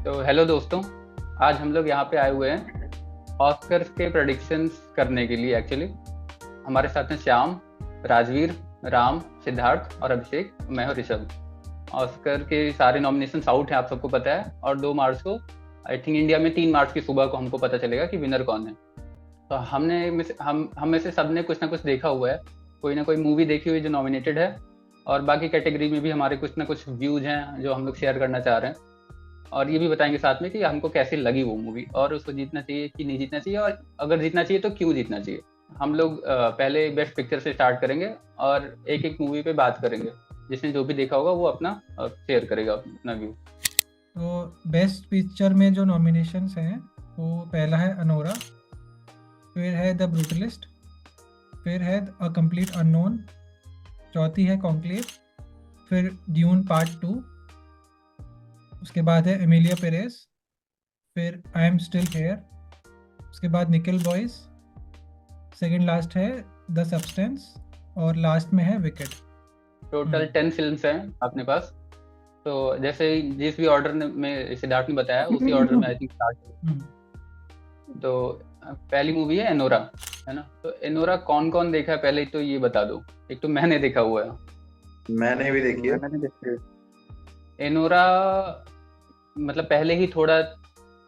तो हेलो दोस्तों, आज हम लोग यहाँ पे आए हुए हैं ऑस्कर्स के प्रेडिक्शंस करने के लिए। एक्चुअली हमारे साथ हैं श्याम, राजवीर, राम, सिद्धार्थ और अभिषेक। मैं हूँ ऋषभ। ऑस्कर के सारे नॉमिनेशंस आउट हैं, आप सबको पता है, और 2 मार्च को, आई थिंक इंडिया में 3 मार्च की सुबह को हमको पता चलेगा कि विनर कौन है। तो हम में से सब ने कुछ ना कुछ देखा हुआ है, कोई ना कोई मूवी देखी हुई जो नॉमिनेटेड है, और बाकी कैटेगरी में भी हमारे कुछ ना कुछ व्यूज हैं जो हम लोग शेयर करना चाह रहे हैं। और ये भी बताएंगे साथ में कि हमको कैसी लगी वो मूवी, और उसको जीतना चाहिए कि नहीं जीतना चाहिए, और अगर जीतना चाहिए तो क्यों जीतना चाहिए। हम लोग पहले बेस्ट पिक्चर से स्टार्ट करेंगे और एक एक मूवी पे बात करेंगे। जिसने जो भी देखा होगा वो अपना शेयर करेगा अपना व्यू। तो बेस्ट पिक्चर में जो नॉमिनेशंस हैं वो पहला है अनोरा, फिर है द ब्रूटलिस्ट, फिर है अ कंप्लीट अननोन, चौथी है कॉन्क्लेव, फिर ड्यून पार्ट 2, उसके बाद है एमिलिया पेरेस, फिर आई एम स्टिल हेयर, उसके बाद निकल बॉयज, सेकंड लास्ट है द सब्सटेंस, और लास्ट में है विकेट। टोटल 10 फिल्म्स हैं अपने पास। तो जैसे जिस भी ऑर्डर में सिद्धार्थ ने बताया उसी ऑर्डर में आई थिंक स्टार्ट। तो पहली मूवी है एनोरा, है ना। तो एनोरा कौन कौन देखा है पहले तो ये बता दो। एक तो मैंने देखा हुआ है। मैंने भी देखी है। एनोरा मतलब पहले ही थोड़ा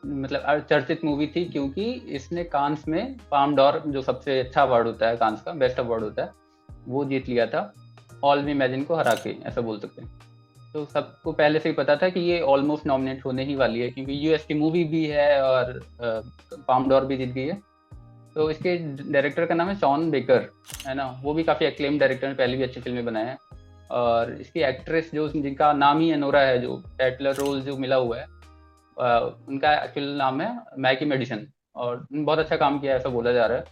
मतलब चर्चित मूवी थी, क्योंकि इसने कांस में पाम डॉर, जो सबसे अच्छा अवार्ड होता है, कांस का बेस्ट अवार्ड होता है, वो जीत लिया था ऑल वी इमेजिन को हरा के, ऐसा बोल सकते हैं। तो सबको पहले से ही पता था कि ये ऑलमोस्ट नॉमिनेट होने ही वाली है, क्योंकि यूएस की मूवी भी है और पाम डॉर भी जीत गई है। तो इसके डायरेक्टर का नाम है शॉन बेकर, है ना। वो भी काफ़ी एक्लेम डायरेक्टर हैं, पहले भी अच्छी फिल्में बनाए हैं। और इसकी एक्ट्रेस जो जिनका नाम ही एनोरा है, जो टाइटलर रोल जो मिला हुआ है, उनका एक्चुअल नाम है मैगी मेडिसन, और बहुत अच्छा काम किया है ऐसा बोला जा रहा है।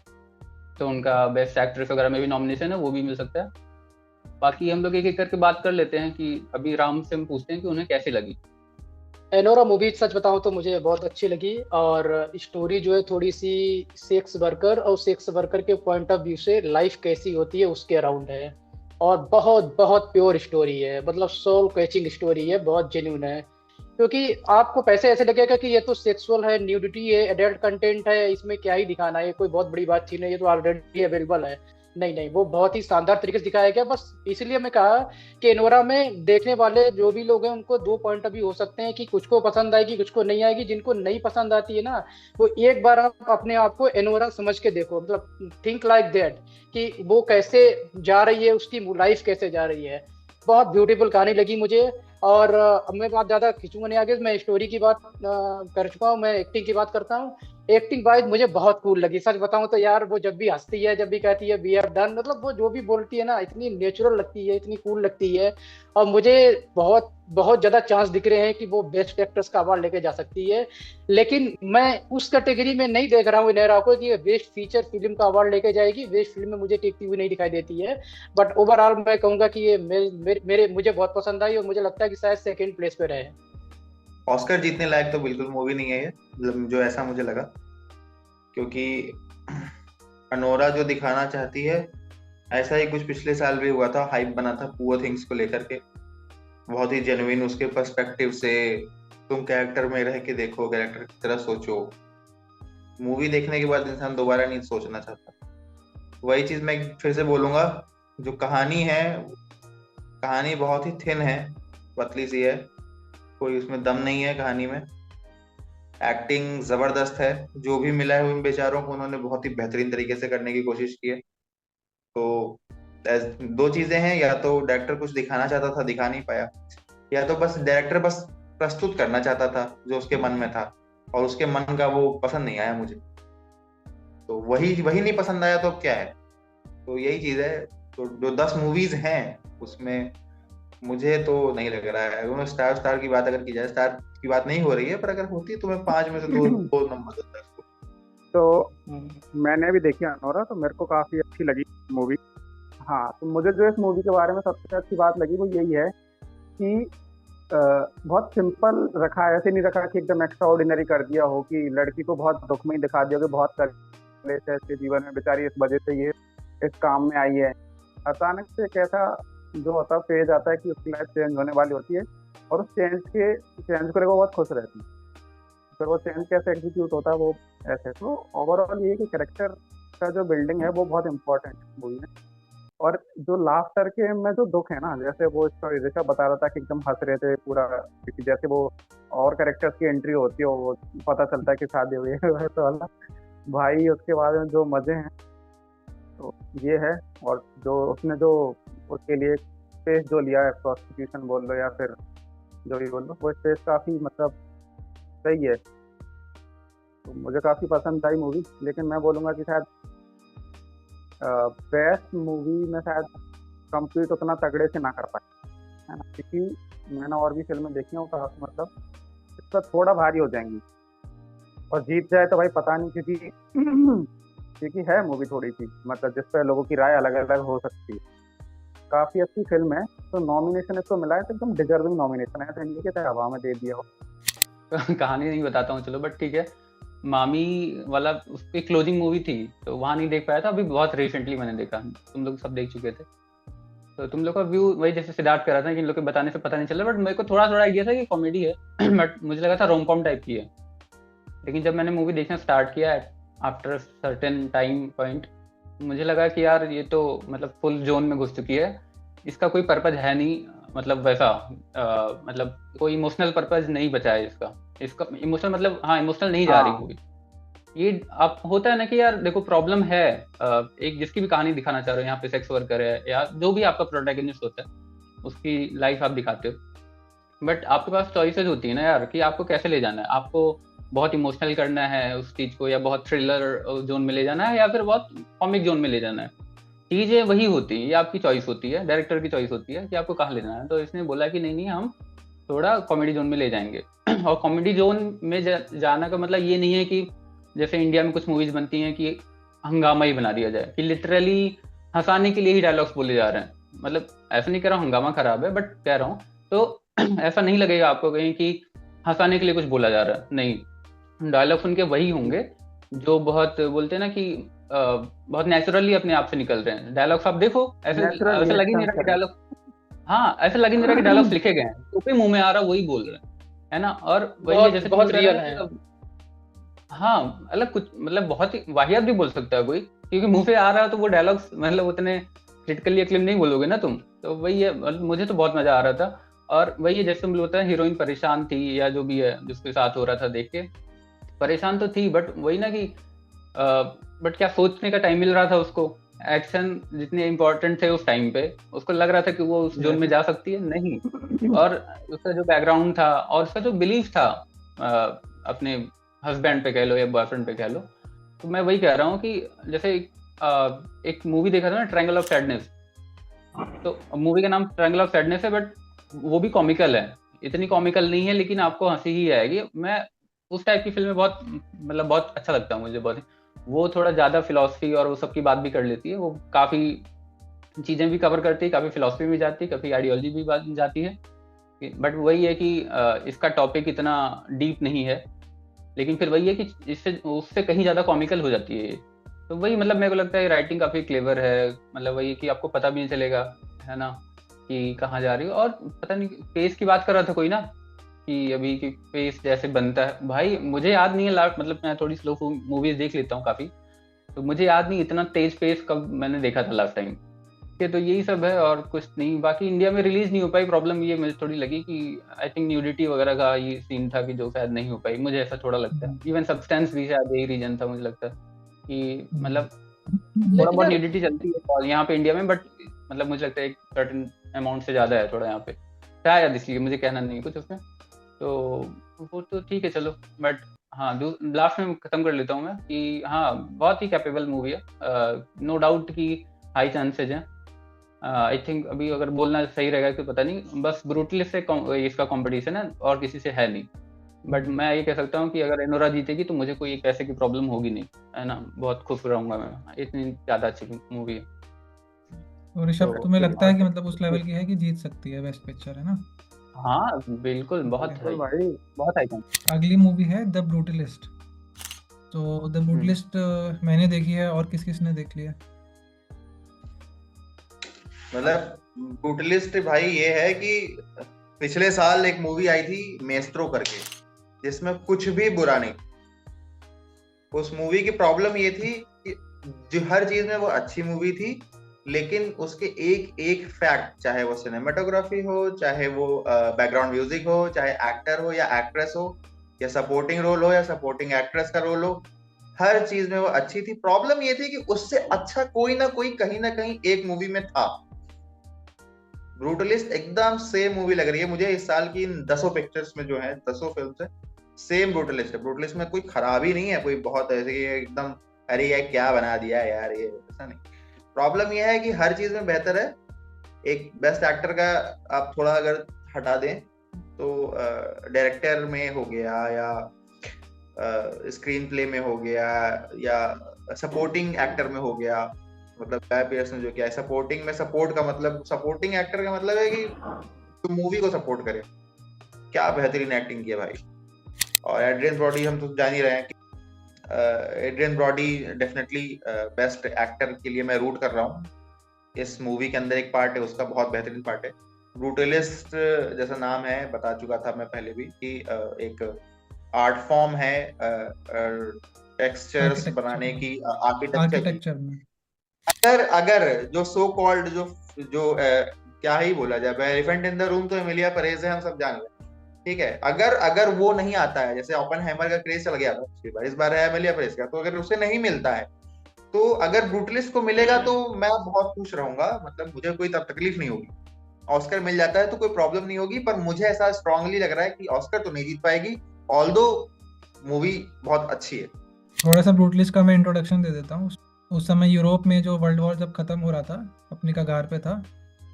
तो उनका बेस्ट एक्ट्रेस वगैरह में भी नॉमिनेशन है, वो भी मिल सकता है। बाकी हम लोग एक एक करके बात कर लेते हैं कि अभी राम से हम पूछते हैं कि उन्हें कैसी लगी। एनोरा मूवी सच बताऊं तो मुझे बहुत अच्छी लगी। और स्टोरी जो है थोड़ी सी सेक्स वर्कर और सेक्स वर्कर के पॉइंट ऑफ व्यू से लाइफ कैसी होती है उसके अराउंड है। और बहुत बहुत प्योर स्टोरी है, मतलब सोल कैचिंग स्टोरी है, बहुत जेन्युइन है। क्योंकि आपको पैसे ऐसे लगेगा कि ये तो सेक्सुअल है, न्यूडिटी है, एडल्ट कंटेंट है, इसमें क्या ही दिखाना है, ये कोई बहुत बड़ी बात थी नहीं, ये तो ऑलरेडी अवेलेबल है। नहीं नहीं, वो बहुत ही शानदार तरीके से दिखाया गया। बस इसलिए मैं कहा कि एनोरा में देखने वाले जो भी लोग हैं उनको दो पॉइंट ऑफ व्यू हो सकते हैं, कि कुछ को पसंद आएगी, कुछ को नहीं आएगी। जिनको नहीं पसंद आती है ना, वो एक बार आप अपने आप को एनोरा समझ के देखो, मतलब थिंक लाइक दैट, कि वो कैसे जा रही है, उसकी लाइफ कैसे जा रही है। बहुत ब्यूटीफुल कहानी लगी मुझे। और अब मैं बात ज्यादा खींचूंगा नहीं आगे, मैं स्टोरी की बात कर चुका हूँ, मैं एक्टिंग की बात करता हूँ। एक्टिंग वाइज मुझे बहुत कूल लगी, सच बताऊं तो यार। वो जब भी हंसती है, जब भी कहती है वी हैव डन, मतलब वो जो भी बोलती है ना, इतनी नेचुरल लगती है, इतनी कूल लगती है। और मुझे बहुत बहुत ज्यादा चांस दिख रहे हैं कि वो बेस्ट एक्ट्रेस का अवार्ड लेके जा सकती है। लेकिन मैं उस कैटेगरी में नहीं देख रहा हूँ नेहरा को कि बेस्ट फीचर फिल्म का अवार्ड लेके जाएगी। बेस्ट फिल्म में मुझे टिकती हुई नहीं दिखाई देती है। बट ओवरऑल मैं कहूंगा कि ये मेरे मुझे बहुत पसंद आई, और मुझे लगता है कि शायद सेकंड प्लेस पे रहे। ऑस्कर जीतने लायक तो बिल्कुल मूवी नहीं है ये, मतलब जो ऐसा मुझे लगा। क्योंकि अनोरा जो दिखाना चाहती है, ऐसा ही कुछ पिछले साल भी हुआ था, हाइप बना था पुअर थिंग्स को लेकर के। बहुत ही जेन्युइन उसके पर्सपेक्टिव से, तुम कैरेक्टर में रह के देखो, कैरेक्टर की तरह सोचो। मूवी देखने के बाद इंसान दोबारा नहीं सोचना चाहता। वही चीज मैं फिर से बोलूंगा, जो कहानी है, कहानी बहुत ही थिन है, पतली सी है, कोई उसमें दम नहीं है कहानी में। एक्टिंग जबरदस्त है, जो भी मिला है उन बेचारों को उन्होंने बहुत ही बेहतरीन तरीके से करने की कोशिश की है। तो दो चीजें हैं, या तो डायरेक्टर कुछ दिखाना चाहता था दिखा नहीं पाया, या तो बस डायरेक्टर बस प्रस्तुत करना चाहता था जो उसके मन में था, और उसके मन का वो पसंद नहीं आया मुझे। तो वही वही नहीं पसंद आया तो क्या है। तो यही चीज है। तो जो 10 मूवीज हैं उसमें मुझे तो नहीं लग रहा है, उन्हें स्टार स्टार की बात अगर की जाए, स्टार की बात नहीं हो रही है, पर अगर होती है तो मैं 5 में से दो नंबर देता इसको। तो मैंने भी देखी अनोरा, तो मेरे को काफी अच्छी लगी मूवी। हाँ, तो मुझे जो इस मूवी के बारे में सबसे अच्छी बात लगी वो यही है कि बहुत सिंपल रखा है। ऐसे नहीं रखा कि एकदम एक्स्ट्रा ऑर्डिनरी कर दिया हो, कि लड़की को बहुत दुख में ही दिखा दिया कि बहुत कलेश है इसके जीवन में, बेचारी इस वजह से ये इस काम में आई है। अचानक से एक ऐसा जो होता है फेज आता है कि उसकी लाइफ चेंज होने वाली होती है, और उस चेंज को लेकर बहुत खुश रहती है। फिर वो चेंज कैसे एग्जीक्यूट होता है वो ऐसे। तो ओवरऑल ये कि कैरेक्टर का जो बिल्डिंग है वो बहुत इंपॉर्टेंट मूवी में। और जो लाफ्टर के में जो दुख है ना, जैसे वो ऋषभ बता रहा था कि एकदम हंस रहे थे पूरा, क्योंकि जैसे वो और कैरेक्टर्स की एंट्री होती है वो पता चलता है कि शादी हुई है वैसे वाला भाई, उसके बाद में जो मजे हैं तो ये है। और जो उसने जो उसके लिए स्पेस जो लिया है, प्रोस्टिट्यूशन बोल लो या फिर जो भी बोल लो, वो स्पेस काफी मतलब सही है। तो मुझे काफी पसंद आई मूवी, लेकिन मैं बोलूंगा कि शायद बेस्ट मूवी में शायद कंप्लीट उतना तगड़े से ना कर पाए, है ना, क्योंकि मैंने और भी फिल्में देखी हूँ काफी मतलब इस पर थोड़ा भारी हो जाएंगी। और जीत जाए तो भाई पता नहीं, क्योंकि क्योंकि है मूवी थोड़ी सी मतलब जिस पर लोगों की राय अलग अलग हो सकती है। काफी अच्छी फिल्म है, तो नॉमिनेशन इसको मिला है तो एकदम डिजर्विंग नॉमिनेशन है, ऐसा नहीं कि हवा में दे दिया हो। कहानी नहीं बताता हूँ चलो, बट ठीक है। मामी वाला उसकी क्लोजिंग मूवी थी तो वहां नहीं देख पाया था, अभी बहुत रिसेंटली मैंने देखा, तुम लोग सब देख चुके थे। तो तुम लोग का व्यू वही जैसे सिद्धार्थ कह रहा था कि इन लोग के बताने से पता नहीं चला, बट मेरे को थोड़ा थोड़ा आइडिया था कि कॉमेडी है बट मुझे लगा था रोम कॉम टाइप की है। लेकिन जब मैंने मूवी देखना स्टार्ट किया आफ्टर सर्टेन टाइम पॉइंट, मुझे लगा कि यार ये तो मतलब फुल जोन में घुस चुकी है, इसका कोई पर्पज है नहीं, मतलब वैसा मतलब कोई इमोशनल पर्पज नहीं बचा है इसका इमोशनल मतलब हाँ इमोशनल नहीं जा रही मूवी। ये अब होता है ना कि यार देखो प्रॉब्लम है, एक जिसकी भी कहानी दिखाना चाह रहे हो, यहाँ पे सेक्स वर्कर है या जो भी आपका प्रोटैगनिस्ट होता है उसकी लाइफ आप दिखाते हो, बट आपके पास चॉइसेस होती है ना यार कि आपको कैसे ले जाना है। आपको बहुत इमोशनल करना है उस चीज को, या बहुत थ्रिलर जोन में ले जाना है, या फिर बहुत कॉमिक जोन में ले जाना है। चीजें वही होती है, ये आपकी चॉइस होती है, डायरेक्टर की चॉइस होती है कि आपको कहाँ लेना है। तो इसने बोला कि नहीं हम थोड़ा कॉमेडी जोन में ले जाएंगे और कॉमेडी जोन में जाना का मतलब ये नहीं है कि जैसे इंडिया में कुछ मूवीज बनती हैं कि हंगामा ही बना दिया जाए, कि लिटरली हंसाने के लिए ही डायलॉग्स बोले जा रहे हैं। मतलब ऐसा नहीं कह रहा हूँ हंगामा खराब है, बट कह रहा हूँ तो ऐसा नहीं लगेगा आपको कहीं कि हंसाने के लिए कुछ बोला जा रहा है, नहीं। डायलॉग्स उनके वही होंगे जो बहुत बोलते हैं ना कि बहुत नेचुरली अपने आप से निकल रहे हैं। डायलॉग्स आप देखो ऐसे लग ही नहीं रहा कि डायलॉग, हाँ ऐसे लग ही नहीं रहा कि डायलॉग्स लिखे गए हैं, तो भी मुंह में आ रहा वही बोल रहे हैं, है ना। और वही है जैसे बहुत रियल है। हाँ अलग कुछ मतलब बहुत ही वाहियात भी बोल सकता है कोई, क्योंकि मुंह से आ रहा है तो वो डायलॉग्स मतलब उतने क्रिटिकली एक्लेम नहीं बोलोगे ना तुम। तो वही है, मुझे तो बहुत मजा आ रहा था। और वही है जैसे तुम बोलते हैं हीरोइन परेशान थी या जो भी है जिसके साथ हो रहा था, देख के परेशान तो थी, बट वही ना कि बट क्या सोचने का टाइम मिल रहा था उसको। एक्शन जितने इम्पोर्टेंट थे उस टाइम पे उसको लग रहा था कि वो उस जोन में जा सकती है, नहीं। और उसका जो बैकग्राउंड था और उसका जो बिलीफ था अपने हस्बैंड पे कह लो या बॉयफ्रेंड पे कह लो, तो मैं वही कह रहा हूँ कि जैसे एक मूवी देखा था ना ट्रायंगल ऑफ सैडनेस, तो मूवी का नाम ट्रायंगल ऑफ सैडनेस है, बट वो भी कॉमिकल है, इतनी कॉमिकल नहीं है लेकिन आपको हंसी ही आएगी। मैं उस टाइप की फिल्में बहुत मतलब बहुत अच्छा लगता है मुझे, बहुत वो थोड़ा ज्यादा फिलॉसफी और वो सब की बात भी कर लेती है, वो काफी चीजें भी कवर करती है, काफी फिलॉसफी भी जाती है, काफी आइडियोलॉजी भी जाती है। बट वही है कि इसका टॉपिक इतना डीप नहीं है, लेकिन फिर वही है कि इससे उससे कहीं ज्यादा कॉमिकल हो जाती है। तो वही मतलब मेरे को लगता है राइटिंग काफी क्लेवर है, मतलब वही कि आपको पता भी नहीं चलेगा, है ना, कि कहाँ जा रही हो। और पता नहीं पेस की बात कर रहा था कोई ना कि अभी की पेस जैसे बनता है, भाई मुझे याद नहीं है लास्ट, मतलब मैं थोड़ी स्लो मूवीज देख लेता हूँ काफी, तो मुझे याद नहीं इतना तेज पेस कब मैंने देखा था लास्ट टाइम के। तो यही सब है और कुछ नहीं। बाकी इंडिया में रिलीज नहीं हो पाई, प्रॉब्लम ये मुझे थोड़ी लगी कि आई थिंक न्यूडिटी वगैरह का ये सीन था कि जो शायद नहीं हो पाई, मुझे ऐसा थोड़ा लगता है। इवन सब्सटेंस भी शायद यही रीजन था, मुझे लगता है कि मतलब थोड़ा बहुत न्यूडिटी चलती है यहाँ पे इंडिया में, बट मतलब मुझे लगता है एक सर्टेन अमाउंट से ज्यादा है थोड़ा यहाँ पे शायद, इसलिए मुझे कहना नहीं कुछ उसमें। तो वो तो ठीक है चलो, बट हाँ लास्ट में खत्म कर लेता हूँ मैं कि हाँ बहुत ही कैपेबल मूवी है, नो डाउट कि हाई चांसेज हैं। आई थिंक अभी अगर बोलना सही रहेगा तो पता नहीं, बस ब्रूटलिस्ट से इसका कंपटीशन है और किसी से है नहीं। बट मैं ये कह सकता हूँ कि अगर एनोरा जीतेगी तो मुझे कोई एक पैसे की प्रॉब्लम होगी नहीं, है ना, बहुत खुश रहूंगा मैं, इतनी ज्यादा अच्छी मूवी है। तो ऋषभ तुम्हें लगता है कि मतलब उस लेवल की है कि जीत सकती है बेस्ट पिक्चर, है ना? हाँ बिल्कुल, बहुत है भाई बहुत आइकन। अगली मूवी है द ब्रूटलिस्ट। तो द ब्रूटलिस्ट मैंने देखी है, और किस किस ने देख लिया? मतलब ब्रूटलिस्ट भाई ये है कि पिछले साल एक मूवी आई थी मेस्ट्रो करके, जिसमें कुछ भी बुरा नहीं। उस मूवी की प्रॉब्लम ये थी कि जो हर चीज में वो अच्छी मूवी थी, लेकिन उसके एक एक फैक्ट, चाहे वो सिनेमाटोग्राफी हो, चाहे वो बैकग्राउंड म्यूजिक हो, चाहे एक्टर हो या एक्ट्रेस हो, या सपोर्टिंग रोल हो या सपोर्टिंग एक्ट्रेस का रोल हो, हर चीज में वो अच्छी थी। प्रॉब्लम ये थी कि उससे अच्छा कोई ना कोई कहीं ना कहीं एक मूवी में था। ब्रूटलिस्ट एकदम सेम मूवी लग रही है मुझे इस साल की, इन 10 पिक्चर्स में जो है, 10 फिल्म है, सेम ब्रूटलिस्ट है। ब्रूटलिस्ट में कोई खराबी नहीं है, कोई बहुत ऐसे एकदम अरे यार क्या बना दिया यार, ये ऐसा नहीं। प्रॉब्लम ये है कि हर चीज में बेहतर है। एक बेस्ट एक्टर का आप थोड़ा अगर हटा दें तो डायरेक्टर में हो गया, या स्क्रीन प्ले में हो गया, या सपोर्टिंग एक्टर में हो गया। मतलब गाय पियर्स ने जो किया है सपोर्टिंग में, सपोर्ट का मतलब, सपोर्टिंग एक्टर का मतलब है कि तुम मूवी को सपोर्ट करे। क्या बेहतरीन एक्टिंग की है भाई। और एड्रियन ब्रॉडी हम तो जान ही रहे हैं कि Adrien Brody definitely best actor के लिए मैं रूट कर रहा हूँ। इस मूवी के अंदर एक पार्ट है उसका, बहुत बेहतरीन पार्ट है। ब्रूटलिस्ट जैसा नाम है, बता चुका था मैं पहले भी कि एक आर्ट फॉर्म है टेक्सचर्स बनाने की, आर्किटेक्चर में। अगर जो सो कॉल्ड जो क्या ही बोला जाए, एलिफेंट इन द रूम तो एमिलिया परेज है, हम सब जान रहे हैं, ठीक है। अगर वो नहीं आता है, जैसे ओपेनहाइमर का क्रेज चल गया था इस बार है एमिलिया परेज का, तो अगर उसे नहीं मिलता है, तो अगर ब्रूटलिस्ट को मिलेगा तो मैं बहुत खुश रहूंगा। मतलब मुझे कोई तब तकलीफ नहीं होगी। ऑस्कर मिल जाता है तो कोई प्रॉब्लम नहीं होगी, पर मुझे ऐसा स्ट्रांगली लग रहा है कि ऑस्कर तो नहीं जीत पाएगी, ऑल्दो मूवी बहुत अच्छी है। थोड़ा सा ब्रूटलिस्ट का मैं इंट्रोडक्शन दे देता हूँ। उस समय यूरोप में जो वर्ल्ड वॉर जब खत्म हो रहा था, अपनी कगार पे था,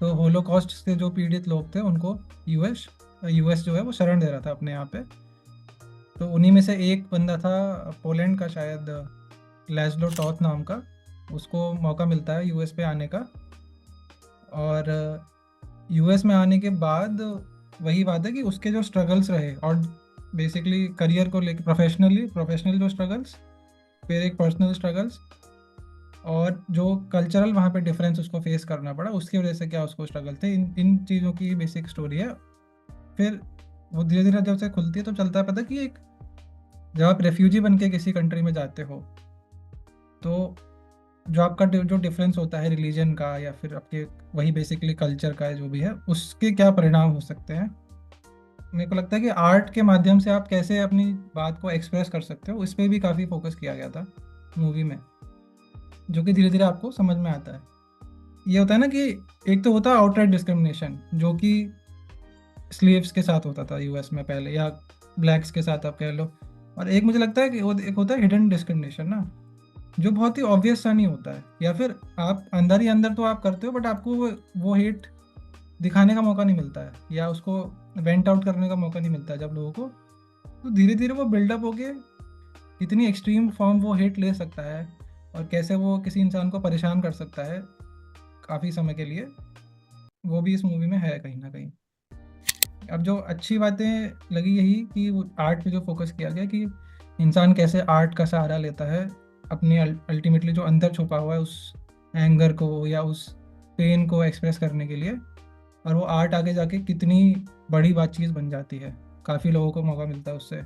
तो होलोकॉस्ट से जो पीड़ित लोग थे उनको यूएस जो है वो शरण दे रहा था अपने यहाँ पे। तो उन्हीं में से एक बंदा था पोलैंड का, शायद लैज़लो टॉथ नाम का, उसको मौका मिलता है यूएस पे आने का। और यूएस में आने के बाद वही बात है कि उसके जो स्ट्रगल्स रहे, और बेसिकली करियर को लेकर प्रोफेशनल जो स्ट्रगल्स, फिर एक पर्सनल स्ट्रगल्स, और जो कल्चरल वहाँ पे डिफरेंस उसको फेस करना पड़ा, उसकी वजह से क्या उसको स्ट्रगल थे, इन चीज़ों की बेसिक स्टोरी है। फिर वो धीरे धीरे जब से खुलती है तो चलता है पता कि एक जब आप रेफ्यूजी बन के किसी कंट्री में जाते हो, तो जो आपका जो डिफरेंस होता है रिलीजन का, या फिर आपके वही बेसिकली कल्चर का जो भी है, उसके क्या परिणाम हो सकते हैं। मेरे को लगता है कि आर्ट के माध्यम से आप कैसे अपनी बात को एक्सप्रेस कर सकते हो, इस पर भी काफ़ी फोकस किया गया था मूवी में, जो कि धीरे धीरे आपको समझ में आता है। ये होता है ना कि एक तो होता है आउटराइट डिस्क्रिमिनेशन, जो कि स्लेव्स के साथ होता था यूएस में पहले, या ब्लैक्स के साथ आप कह लो, और एक मुझे लगता है कि एक होता है हिडन डिस्क्रिमिनेशन ना, जो बहुत ही ऑब्वियस सा नहीं होता है, या फिर आप अंदर ही अंदर तो आप करते हो, बट आपको वो हेट दिखाने का मौका नहीं मिलता है, या उसको वेंट आउट करने का मौका नहीं मिलता है जब लोगों को। तो धीरे धीरे वो बिल्डअप हो गए, कितनी एक्सट्रीम फॉर्म वो हेट ले सकता है, और कैसे वो किसी इंसान को परेशान कर सकता है काफ़ी समय के लिए, वो भी इस मूवी में है कहीं ना कहीं। अब जो अच्छी बातें लगी यही कि वो आर्ट पे जो फोकस किया गया कि इंसान कैसे आर्ट का सहारा लेता है अपने अल्टीमेटली जो अंदर छुपा हुआ है उस एंगर को या उस पेन को एक्सप्रेस करने के लिए, और वो आर्ट आगे जाके कितनी बड़ी बात चीज़ बन जाती है। काफ़ी लोगों को मौका मिलता है उससे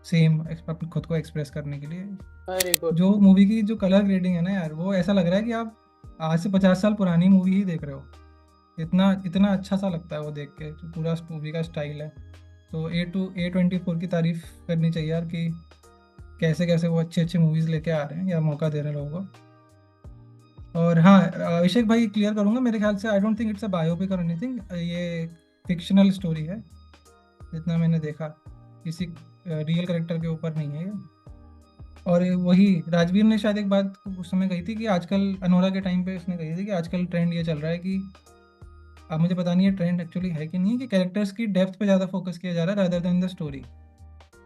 सेम खुद को एक्सप्रेस करने के लिए। जो मूवी की जो कलर ग्रेडिंग है ना यार, वो ऐसा लग रहा है कि आप आज से 50 साल पुरानी मूवी ही देख रहे हो। इतना अच्छा सा लगता है वो देख के, जो पूरा मूवी का स्टाइल है। तो A24 की तारीफ करनी चाहिए यार, कि कैसे कैसे वो अच्छी मूवीज़ लेके आ रहे हैं या मौका दे रहे हैं लोगों को। और हाँ, अभिषेक भाई क्लियर करूँगा, मेरे ख्याल से I don't think it's a biopic और एनीथिंग, ये फिक्शनल स्टोरी है जितना मैंने देखा, किसी रियल कैरेक्टर के ऊपर नहीं है ये। और वही राजवीर ने शायद एक बात उस समय कही थी कि आजकल अनोरा के टाइम पे उसने कही थी कि आजकल ट्रेंड ये चल रहा है कि, अब मुझे पता नहीं है ट्रेंड एक्चुअली है कि नहीं, कि कैरेक्टर्स की डेप्थ पे ज़्यादा फोकस किया जा रहा है रादर देन द स्टोरी।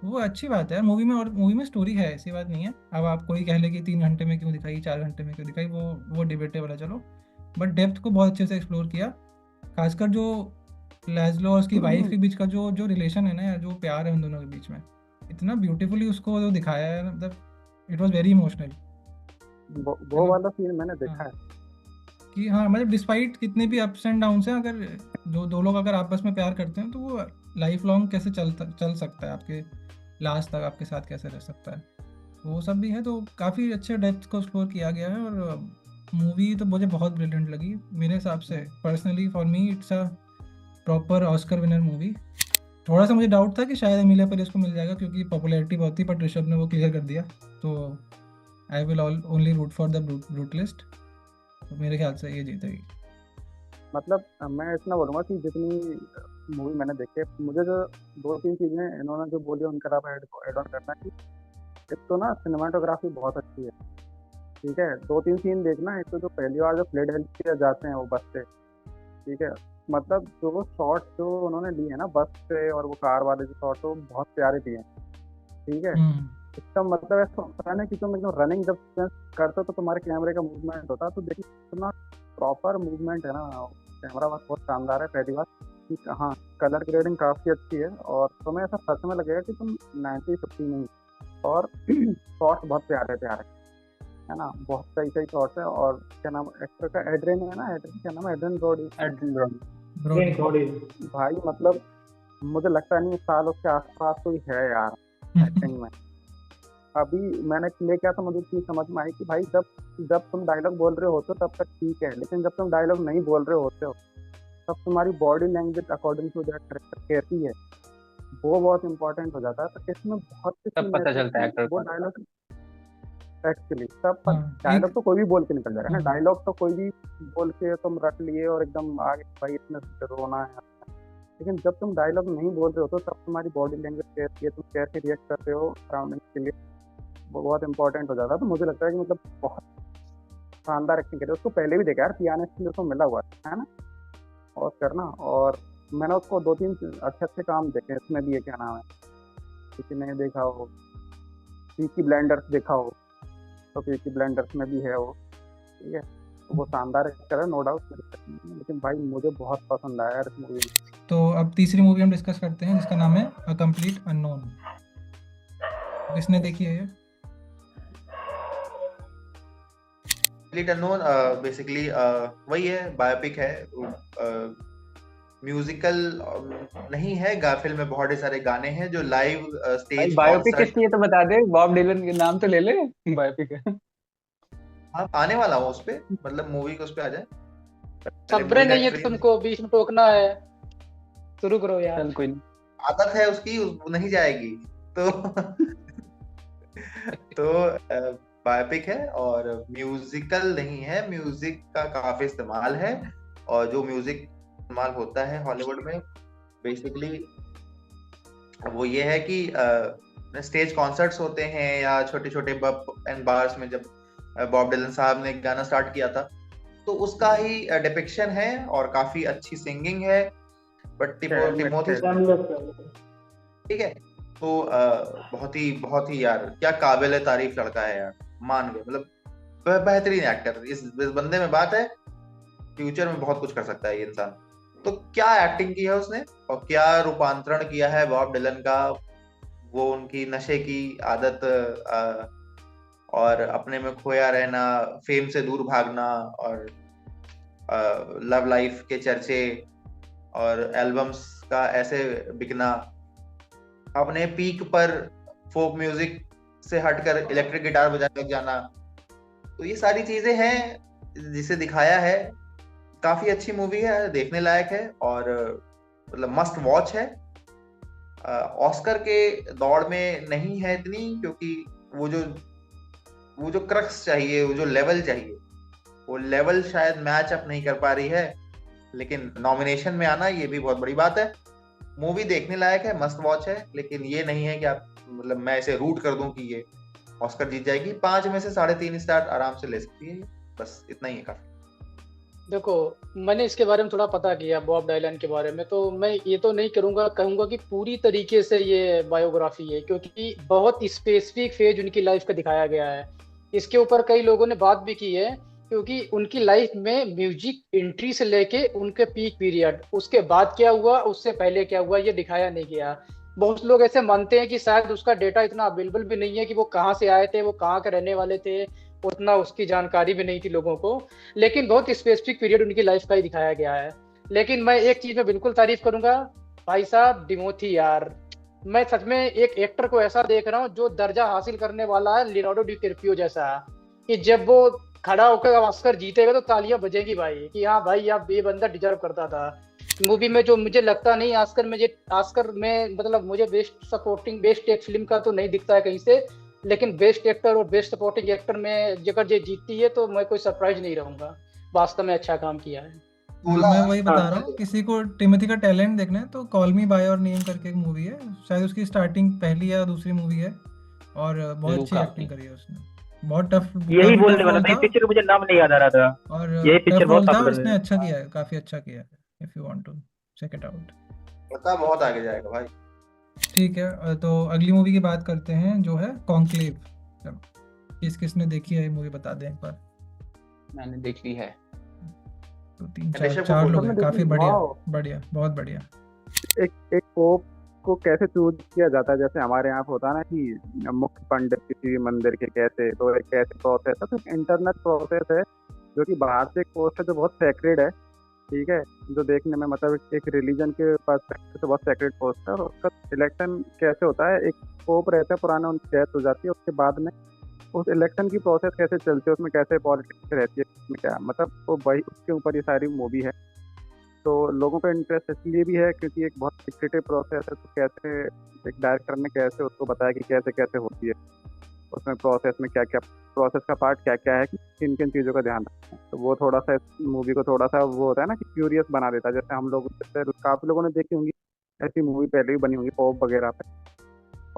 वो अच्छी बात है मूवी में, और मूवी में स्टोरी है, ऐसी बात नहीं है। अब आप कोई कह ले कि 3 घंटे में क्यों दिखाई, 4 घंटे में क्यों दिखाई, वो डिबेटेबल है, चलो। बट डेप्थ को बहुत अच्छे से एक्सप्लोर किया, खासकर जो लैज़लो और उसकी वाइफ के बीच का जो रिलेशन है ना यार, जो प्यार है उन दोनों के बीच में, इतना ब्यूटीफुली उसको जो दिखाया है, मतलब इट वाज वेरी इमोशनल। वो वाला सीन मैंने देखा है कि हाँ, मतलब डिस्पाइट कितने भी अप्स एंड डाउन्स हैं, अगर जो दो लोग अगर आपस में प्यार करते हैं तो वो लाइफ लॉन्ग कैसे चल सकता है आपके लास्ट तक आपके साथ कैसे रह सकता है, वो सब भी है। तो काफ़ी अच्छे डेप्थ को एक्सप्लोर किया गया है, और मूवी तो मुझे बहुत ब्रिलियंट लगी मेरे हिसाब से। Personally for me it's a proper Oscar winner movie. थोड़ा सा मुझे डाउट था कि शायद एमिलिया पेरेस को मिल जाएगा क्योंकि पॉपुलैरिटी बहुत थी, बट ऋषभ ने वो क्लियर कर दिया। तो I will only root for the Brutalist. तो मेरे ख्याल से ये जीतेगी। मतलब मैं इतना बोलूँगा कि जितनी मूवी मैंने देखी है, मुझे जो 2-3 चीज़ें इन्होंने जो बोली उनका आप ऐड ऑन करना कि एक तो ना सिनेमाटोग्राफी बहुत अच्छी है, ठीक है। 2-3 सीन देखना, एक तो जो पहली बार जो फिलाडेल्फिया जाते हैं वो बस से, ठीक है। मतलब जो शॉट जो उन्होंने लिए है ना बस से और वो कार वाले जो शॉट, वो बहुत प्यारे दिए हैं, ठीक है। इसका मतलब ऐसा होता है ना कि तुम एकदम रनिंग जब करते हो तो तुम्हारे कैमरे का मूवमेंट होता है, तो देखिए इतना प्रॉपर मूवमेंट है ना, कैमरा वर्क बहुत शानदार है। पहली बात कि हाँ, कलर ग्रेडिंग काफ़ी अच्छी है और तुम्हें ऐसा सच में लगेगा कि तुम 90-50 नहीं। और शॉट्स बहुत प्यारे प्यारे है ना, बहुत सही सही शॉट्स है। और क्या नाम एक्टर का, एड्रियन है ना, एड्रियन क्या नाम है, एड्रियन ब्रॉडी। भाई मतलब मुझे लगता नहीं साल उसके आसपास कोई है यार एक्टिंग में। अभी मैंने ले क्या मुझे चीज़ समझ में आई कि भाई जब तुम डायलॉग बोल रहे होते हो तब तक ठीक है, लेकिन जब तुम डायलॉग नहीं बोल रहे होते हो तब तुम्हारी body language according to that character कैसी है वो बहुत इंपॉर्टेंट हो जाता है। तो इसमें बहुत तब पता चलता है एक्टर वो को। डायलॉग एक्चुअली सब डायलॉग तो कोई भी बोल के निकल जाएगा ना, डायलॉग तो कोई भी बोल के तुम रख लिए और एकदम आगे भाई इसमें रोना है, लेकिन जब तुम डायलॉग नहीं बोल रहे हो तो तब तुम्हारी बॉडी लैंग्वेज कैसी है, तुम कैसे रिएक्ट करते हो सराउंडिंग के लिए, वो बहुत इंपॉर्टेंट हो जाता है। तो मुझे लगता है कि मतलब बहुत शानदार एक्टिंग करे। उसको पहले भी देखा यार, पियानिस्ट के लिए उसको मिला हुआ है ना ऑस्कर ना, और मैंने उसको 2-3 अच्छे काम देखे। इसमें भी है क्या नाम है, किसी ने देखा हो पीकी ब्लाइंडर्स देखा हो तो पीकी ब्लाइंडर्स में भी है वो, ठीक है। तो वो शानदार एक्टर है नो डाउट, लेकिन भाई मुझे बहुत पसंद आया यार इस मूवी में। तो अब तीसरी मूवी हम डिस्कस करते हैं जिसका नाम है अ कंप्लीट अननोन। किसने देखी है ये? कंप्लीट अननोन बेसिकली वही है, बायोपिक है, म्यूजिकल नहीं है। फिल्म में बहुत सारे गाने हैं जो लाइव स्टेज बायोपिक किसकी है तो बता दे, बॉब डिलन के नाम तो ले ले। बायोपिक है। हाँ आने वाला हूँ उस पे, मतलब मूवी को उस पे आ जाए। सब्र नहीं है तुमको बीच में टोकना है, शुरू करो यार। चल कोई नहीं, आदत है उसकी, नहीं जाएगी तो तो बायोपिक है और म्यूजिकल नहीं है, म्यूजिक का काफी इस्तेमाल है। और जो म्यूजिक इस्तेमाल होता है हॉलीवुड में बेसिकली वो ये है कि स्टेज कॉन्सर्ट्स होते हैं या छोटे छोटे पब एंड बार्स में, जब बॉब डिलन साहब ने गाना स्टार्ट किया था तो उसका ही डिपिक्शन है और काफी अच्छी सिंगिंग है। बट टिमोथी ठीक है, तो बहुत ही यार क्या काबिल तारीफ लड़का है यार, मान गए, मतलब बेहतरीन एक्टर। इस बंदे में बात है, फ्यूचर में बहुत कुछ कर सकता है ये इंसान। तो क्या एक्टिंग की है उसने और क्या रूपांतरण किया है बॉब डिलन का, वो उनकी नशे की आदत और अपने में खोया रहना, फेम से दूर भागना और लव लाइफ के चर्चे और एल्बम्स का ऐसे बिकना, अपने पीक पर फोक म्यूजिक से हटकर इलेक्ट्रिक गिटार बजाने लग जाना। तो ये सारी चीजें हैं जिसे दिखाया है। काफी अच्छी मूवी है, देखने लायक है और मतलब मस्ट वॉच है। ऑस्कर के दौड़ में नहीं है इतनी, क्योंकि वो जो क्रक्स चाहिए, वो जो लेवल चाहिए, वो लेवल शायद मैच अप नहीं कर पा रही है। लेकिन नॉमिनेशन में आना ये भी बहुत बड़ी बात है। मूवी देखने लायक है, मस्ट वॉच है, लेकिन ये नहीं है कि आप मतलब मैं इसे रूट कर दूं कि ये ऑस्कर जीत जाएगी। 5 में से 3.5 स्टार आराम से ले सकती है, बस इतना ही है काफी। देखो मैंने इसके बारे में थोड़ा पता किया बॉब डायलन के बारे में, तो मैं ये तो नहीं कहूंगा कि पूरी तरीके से ये बायोग्राफी है, क्योंकि बहुत स्पेसिफिक फेज उनकी लाइफ का दिखाया गया है। इसके ऊपर कई लोगों ने बात भी की है, क्योंकि उनकी लाइफ में म्यूजिक एंट्री से लेके उनके पीक पीरियड, उसके बाद क्या हुआ, उससे पहले क्या हुआ, ये दिखाया नहीं गया। बहुत लोग ऐसे मानते हैं कि शायद उसका डेटा इतना अवेलेबल भी नहीं है कि वो कहाँ से आए थे, वो कहाँ के रहने वाले थे, उतना उसकी जानकारी भी नहीं थी लोगों को। लेकिन बहुत स्पेसिफिक पीरियड उनकी लाइफ का ही दिखाया गया है। लेकिन मैं एक चीज में बिल्कुल तारीफ करूंगा, भाई साहब टिमोथी यार, मैं सच में एक एक्टर को ऐसा देख रहा हूँ जो दर्जा हासिल करने वाला है लियोनार्डो डिकैप्रियो जैसा, कि जब वो खड़ा होकर ऑस्कर जीतेगा तो तालियां बजेगी भाई, कि हाँ भाई अब ये बंदा डिजर्व करता था। मूवी में जो मुझे लगता नहीं ऑस्कर में मतलब मुझे बेस्ट सपोर्टिंग बेस्ट एक फिल्म का तो नहीं दिखता है कहीं से, लेकिन बेस्ट एक्टर और बेस्ट सपोर्टिंग एक्टर में अगर ये जीतती है तो मैं कोई सरप्राइज नहीं रहूंगा, वास्तव में अच्छा काम किया है। मैं वही बता रहा हूँ, किसी को टिमोथी का टैलेंट देखना है तो call me by your name करके एक मूवी है, शायद उसकी स्टार्टिंग पहली या दूसरी मूवी है, और बहुत अच्छी लूका एक्टिंग करी है उसने। बहुत टफ, यही काफी बोलने टफ वाला रोल था, था, पिक्चर का मुझे नाम नहीं याद आ रहा था। और यही टफ पिक्चर बहुत रोल था, पॉपुलर उसने है। अच्छा किया है, काफी अच्छा किया है। If you want to check it out. पता बहुत आगे जाएगा भाई। ठीक है, तो अगली मूवी की बात करते हैं जो है कॉन्क्लेव। किस किसने देखी है ये मूवी बता दें एक बार। मैंने देख ली है। तो तीन ऋषभ को चार बोलो। लोग हैं, सबने काफी देखी? बढ़िया वाओ। बढ़िया, बहुत बढ़िया। एक पोप को कैसे चूज किया जाता है, जैसे हमारे यहाँ पे होता है ना कि मुख्य पंडित किसी भी मंदिर के, कैसे तो एक कैसे प्रोसेस है, तो इंटरनल प्रोसेस है जो कि बाहर से एक पोस्ट है जो बहुत सेक्रेड है, ठीक है, जो देखने में मतलब एक रिलीजन के पर्सपेक्टिव से बहुत सेक्रेड पोस्ट है। और उसका सिलेक्शन कैसे होता है, एक पोप रहता है पुराना, उनकी डेथ हो जाती है, उसके बाद में उस इलेक्शन की प्रोसेस कैसे चलती है, उसमें कैसे पॉलिटिक्स रहती है, उसमें क्या मतलब वो वही उसके ऊपर ये सारी मूवी है। तो लोगों का इंटरेस्ट इसलिए भी है क्योंकि एक बहुत सिक्रेटिव प्रोसेस है, तो कैसे एक डायरेक्टर ने कैसे उसको बताया कि कैसे कैसे होती है, उसमें प्रोसेस में क्या क्या, प्रोसेस का पार्ट क्या क्या है, कि किन किन चीज़ों का ध्यान रखना है। तो वो थोड़ा सा इस मूवी को थोड़ा सा वो होता है ना कि क्यूरियस बना देता है। जैसे हम लोग, जैसे काफ़ी लोगों ने देखी होंगी ऐसी मूवी, पहले भी बनी होंगी पॉप वगैरह पे,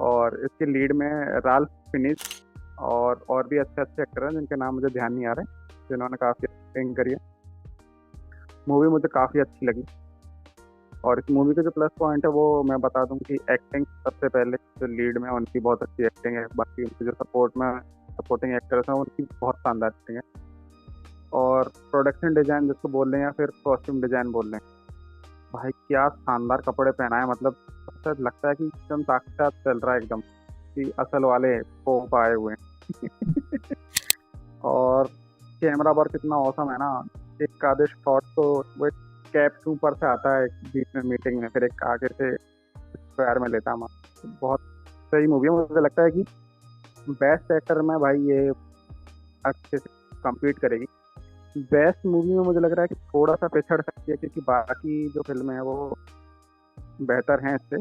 और इसके लीड में राल्फ फिनिस और भी अच्छे अच्छे एक्टर हैं जिनके नाम मुझे ध्यान नहीं आ रहे, जिन्होंने काफ़ी एक्टिंग करी है। मूवी मुझे काफ़ी अच्छी लगी। और इस मूवी का जो प्लस पॉइंट है वो मैं बता दूं कि एक्टिंग, सबसे पहले जो लीड में उनकी बहुत अच्छी एक्टिंग है, बाकी उनकी जो सपोर्टिंग एक्टर्स हैं उनकी बहुत शानदार एक्टिंग है। और प्रोडक्शन डिजाइन जिसको बोल रहे हैं या फिर कॉस्ट्यूम डिजाइन बोल रहे हैं, भाई क्या शानदार कपड़े पहनाए, मतलब ऐसा लगता है कि एकदम साक्षात चल रहा है, एकदम कि असल वाले पोप आए हुए हैं। और कैमरा वर्क इतना औसम है ना, एक आधे शॉट तो वो कैप के ऊपर से आता है बीच में मीटिंग में, फिर एक आगे से स्क्वायर में लेता है। बहुत सही मूवी है, मुझे लगता है कि बेस्ट एक्टर में भाई ये अच्छे से कम्पीट करेगी। बेस्ट मूवी में मुझे लग रहा है कि थोड़ा सा पिछड़ सकती है क्योंकि बाकी जो फिल्में हैं वो बेहतर हैं इससे,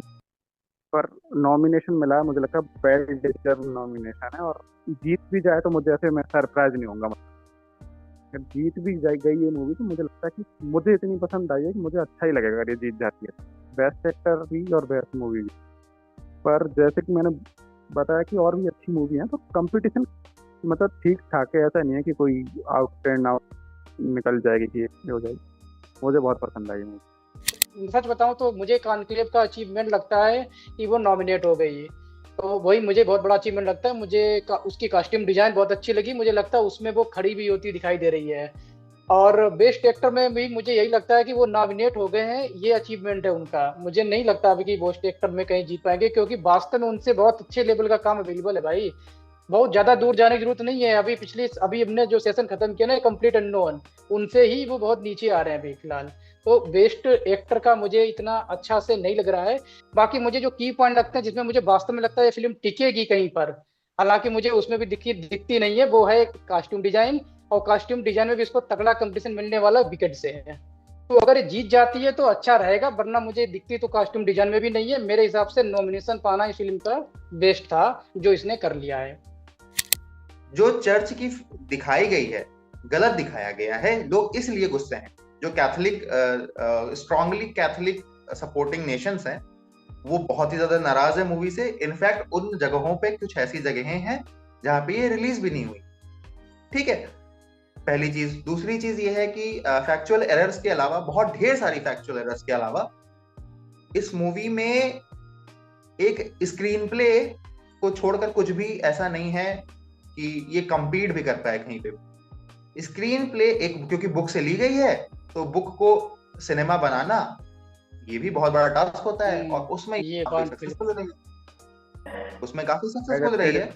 पर नॉमिनेशन मिला है, मुझे लगता है वेल डिजर्व नॉमिनेशन है। और जीत भी जाए तो मुझे ऐसे मैं सरप्राइज नहीं होऊंगा, अगर जीत भी गई ये मूवी तो मुझे लगता है कि मुझे इतनी पसंद आई है कि मुझे अच्छा ही लगेगा अगर ये जीत जाती है, बेस्ट एक्टर भी और बेस्ट मूवी भी। पर जैसे कि मैंने बताया कि और भी अच्छी मूवी है, तो कंपटीशन मतलब ठीक ठाक है, ऐसा नहीं है कि कोई आउट एंड आउट निकल जाएगी कि ये हो जाएगी। मुझे बहुत पसंद आई मूवी। सच बताऊं तो मुझे कॉन्क्लेव का अचीवमेंट लगता है कि वो नॉमिनेट हो गई, तो वही मुझे बहुत बड़ा अचीवमेंट लगता है। मुझे उसकी कॉस्ट्यूम डिजाइन बहुत अच्छी लगी, मुझे लगता है उसमें वो खड़ी भी होती दिखाई दे रही है। और बेस्ट एक्टर में भी मुझे यही लगता है कि वो नॉमिनेट हो गए हैं, ये अचीवमेंट है उनका। मुझे नहीं लगता अभी कि बेस्ट एक्टर में कहीं जीत पाएंगे, क्योंकि वास्तव में उनसे बहुत अच्छे लेवल का काम अवेलेबल है भाई, बहुत ज्यादा दूर जाने की जरूरत नहीं है। अभी हमने जो सेशन खत्म किया ना कंप्लीट अननोन, उनसे ही वो बहुत नीचे आ रहे हैं अभी फिलहाल। तो बेस्ट एक्टर का मुझे इतना अच्छा से नहीं लग रहा है। बाकी मुझे जो की पॉइंट लगते हैं जिसमें मुझे वास्तव में लगता है ये फिल्म टिकेगी कहीं पर, हालांकि मुझे उसमें भी दिखती नहीं है, वो है कॉस्ट्यूम डिजाइन। और कॉस्ट्यूम डिजाइन में भी इसको तगड़ा कंपटीशन मिलने वाला विकेट से है। तो अगर ये जीत जाती है तो अच्छा रहेगा, वरना मुझे दिखती तो कॉस्ट्यूम डिजाइन में भी नहीं है। मेरे हिसाब से नॉमिनेशन पाना इस फिल्म का बेस्ट था जो इसने कर लिया है। जो चर्च की दिखाई गई है गलत दिखाया गया है, लोग इसलिए गुस्से हैं। जो Catholic strongly Catholic supporting Nations हैं वो बहुत ही ज्यादा नाराज है मूवी से। इनफैक्ट उन जगहों पे कुछ ऐसी जगहें हैं जहां पे ये रिलीज भी नहीं हुई। ठीक है, पहली चीज। दूसरी चीज ये है कि फैक्चुअल एरर्स के अलावा, बहुत ढेर सारी फैक्चुअल एरर्स के अलावा, इस मूवी में एक स्क्रीन प्ले को छोड़कर कुछ भी ऐसा नहीं है कि ये कंपीट भी करता है कहीं पे। स्क्रीन प्ले एक, क्योंकि बुक से ली गई है तो बुक को सिनेमा बनाना ये भी बहुत बड़ा टास्क होता है, और उसमें ये काफी सक्सेसफुल रही है।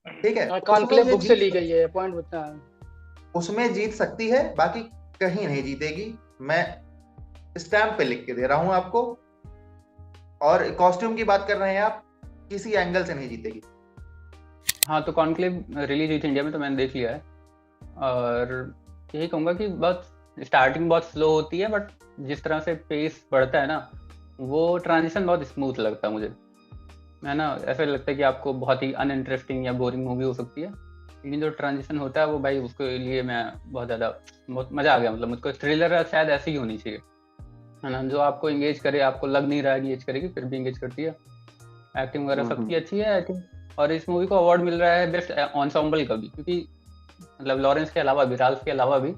ठीक है, कॉन्क्लेव बुक से ली गई है, पॉइंट बता है। उसमें जीत सकती है, बाकी कहीं नहीं जीतेगी। मैं स्टैम्प पे लिख के दे रहा हूं आपको। और कॉस्ट्यूम की बात कर रहे हैं आप, किसी एंगल से नहीं जीतेगी। हाँ, तो कॉन्क्लेव रिलीज हुई थी इंडिया में, तो मैंने देख लिया है, और यही कहूँगा कि बहुत स्टार्टिंग बहुत स्लो होती है, बट जिस तरह से पेस बढ़ता है ना, वो ट्रांजिशन बहुत स्मूथ लगता है मुझे, है ना। ऐसा लगता है कि आपको बहुत ही अनइंटरेस्टिंग या बोरिंग मूवी हो सकती है, लेकिन जो ट्रांजिशन होता है वो भाई, उसके लिए मैं बहुत मज़ा आ गया। मतलब मुझको थ्रिलर शायद ऐसी ही होनी चाहिए, है ना, जो आपको एंगेज करे, आपको लग नहीं रहा है एंगेज करेगी, फिर भी एंगेज करती है। एक्टिंग वगैरह सबकी अच्छी है आई थिंक, और इस मूवी को अवार्ड मिल रहा है बेस्ट एंसेम्बल का भी, क्योंकि मतलब लॉरेंस के अलावा भी, राल्फ के अलावा भी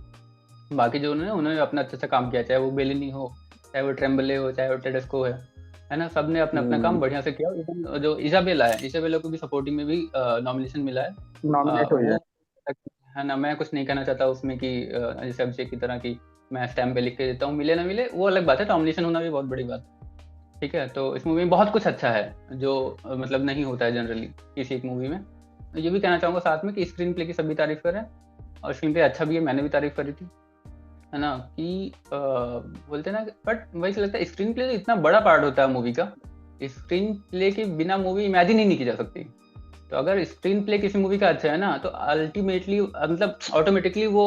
बाकी जो उन्होंने अपना अच्छे से काम किया, चाहे वो बेलिनी हो, चाहे वो ट्रेम्बले हो, चाहे वो टेडेस्को है ना, सब ने अपना अपना काम बढ़िया से किया। इवन जो इजाबेला को भी सपोर्टिंग में भी नॉमिनेशन मिला है, नॉमिनेट हुई है। है ना। मैं कुछ नहीं कहना चाहता उसमें कि जैसे अभिषेक की तरह की मैं स्टैम्प पे लिख के देता हूँ, मिले ना मिले वो अलग बात है, नॉमिनेशन होना भी बहुत बड़ी बात है, ठीक है। तो इस मूवी में बहुत कुछ अच्छा है जो मतलब नहीं होता है जनरली किसी एक मूवी में। ये भी कहना चाहूँगा साथ में कि स्क्रीन प्ले की सभी तारीफ करें, और स्क्रीन प्ले अच्छा भी है, मैंने भी तारीफ करी थी, है ना, कि बोलते ना, बट वही से लगता है स्क्रीन प्ले इतना बड़ा पार्ट होता है मूवी का, स्क्रीन प्ले के बिना मूवी इमेजिन ही नहीं की जा सकती। तो अगर स्क्रीन प्ले किसी मूवी का अच्छा है ना, तो अल्टीमेटली मतलब ऑटोमेटिकली वो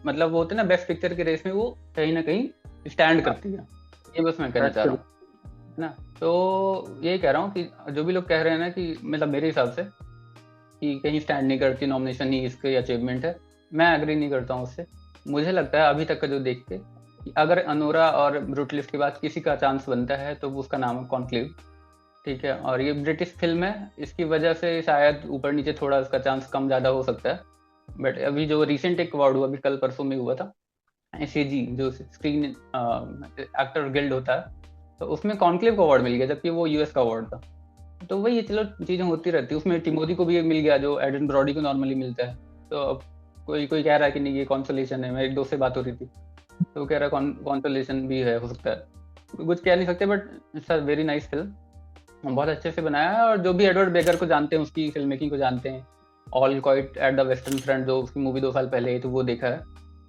मतलब वो होते हैं ना बेस्ट पिक्चर के रेस में वो कहीं ना कहीं स्टैंड करती है। ये बस मैं कहना चाह रहा हूँ, है ना। तो यही कह रहा हूँ कि जो भी लोग कह रहे हैं ना कि मतलब मेरे हिसाब से कि कहीं स्टैंड नहीं करती, नॉमिनेशन ही इसके अचीवमेंट है, मैं एग्री नहीं करता हूँ उससे। मुझे लगता है अभी तक का जो देख के कि अगर अनोरा और ब्रूटलिस्ट के बाद किसी का चांस बनता है तो उसका नाम है कॉन्क्लेव, ठीक है। और ये ब्रिटिश फिल्म है, इसकी वजह से शायद ऊपर नीचे थोड़ा उसका चांस कम ज़्यादा हो सकता है, बट अभी जो रिसेंट एक अवार्ड हुआ, अभी कल परसों में हुआ था, SAG जो स्क्रीन एक्टर गिल्ड होता है, तो उसमें कॉन्क्लेव का अवार्ड मिल गया, जबकि वो US का अवार्ड था। तो वही ये चलो चीज़ें होती रहती है, उसमें टिमोथी को भी मिल गया जो एडन ब्रॉडी को नॉर्मली मिलता है। तो अब कोई कह रहा है कि नहीं ये कॉन्सोलेशन है, मेरे एक दोस्त से बात हो रही थी तो वो कह रहा है कॉन्सोलेशन भी है, हो सकता है, कुछ कह नहीं सकते, but it's a very nice film, बहुत अच्छे से बनाया है। और जो भी एडवर्ड बेगर को जानते हैं, उसकी फिल्म मेकिंग को जानते हैं, all quite at the western front जो उसकी मूवी 2 साल पहले आई तो वो देखा है,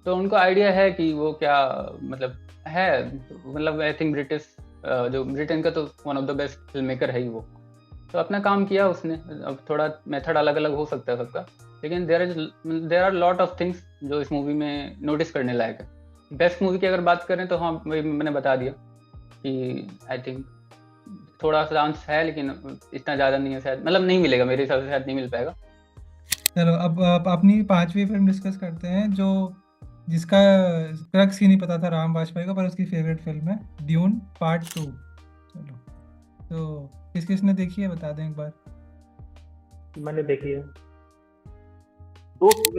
तो उनको आइडिया है कि वो क्या मतलब है, मतलब आई थिंक ब्रिटिश जो ब्रिटेन का तो one of the best film maker है ही वो, तो अपना काम किया उसने। अब थोड़ा मेथड अलग अलग हो सकता है सबका, लेकिन there are lot of things जो इस मूवी में नोटिस करने लायक है। बेस्ट मूवी की अगर बात करें तो हाँ, वही मैंने बता दिया कि आई थिंक थोड़ा सा चांस है, लेकिन इतना ज़्यादा नहीं है शायद, मतलब नहीं मिलेगा मेरे हिसाब से, शायद नहीं मिल पाएगा। चलो अब अपनी 5वीं फिल्म डिस्कस करते हैं, जो जिसका क्रक्स ही नहीं पता था राम वाजपेयी को, पर उसकी फेवरेट फिल्म है ड्यून पार्ट 2। चलो तो किसने देखी है बता दें एक बार। मैंने देखी है।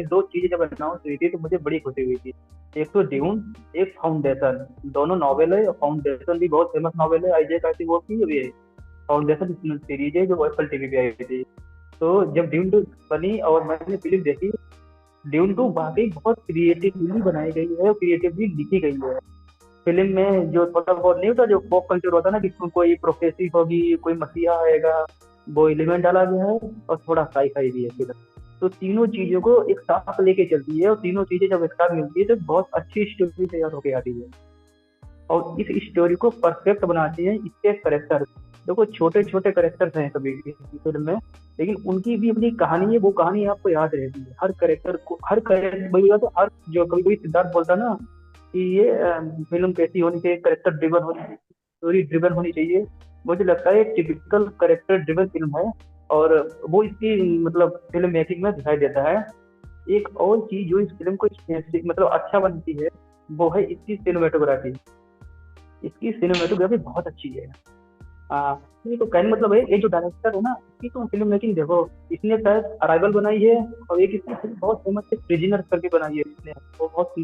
दो चीजें जब अनाउंस हुई थी तो मुझे बड़ी खुशी हुई थी, एक तो ड्यून, एक फाउंडेशन, दोनों नॉवेल है। फाउंडेशन भी बहुत फेमस नॉवेल है, आईजैक आसिमोव की। ये फाउंडेशन सीरीज है जो एप्पल टीवी पे आई थी। तो जब ड्यून 2 बनी और मैंने फिल्म देखी, ड्यून 2 वाकई बहुत क्रिएटिवली बनाई गई है और क्रिएटिवली लिखी गई है। फिल्म में जो थोड़ा बहुत नहीं होता, जो पॉप कल्चर होता है ना, कि कोई प्रोफेसी होगी, कोई मसीहा आएगा, वो एलिमेंट डाला गया है, और थोड़ा साई-फाई भी है फिल्म। तो तीनों चीजों को एक साथ लेके चलती है, और तीनों चीजें जब एक साथ मिलती है तो बहुत अच्छी स्टोरी तैयार होके आती है। और इस स्टोरी को परफेक्ट बनाती है इसके करेक्टर। देखो छोटे छोटे करेक्टर्स हैं सभी फिल्म में, लेकिन उनकी भी अपनी कहानी है, वो कहानी आपको याद रहती है। हर करेक्टर तो हर, जो कभी कभी सिद्धार्थ बोलता ना कि ये फिल्म कैसी होनी चाहिए, करेक्टर ड्रिवन होनी चाहिए, स्टोरी ड्रिवन होनी चाहिए। मुझे लगता है एक टिपिकल करेक्टर ड्रिवन फिल्म है, और वो इसकी मतलब फिल्म मेकिंग में दिखाई देता है। एक और चीज जो इस फिल्म को मतलब अच्छा बनती है, वो है इसकी सिनेमेटोग्राफी। इसकी सिनेमेटोग्राफी बहुत अच्छी है। ये तो कहने मतलब है, ये जो डायरेक्टर है ना, इसकी तो फिल्म मेकिंग देखो, इसने शायद अराइवल बनाई है, और एक इसकी फिल्म बहुत फेमस है प्रिजनर करके बनाई है इसने, वो बहुत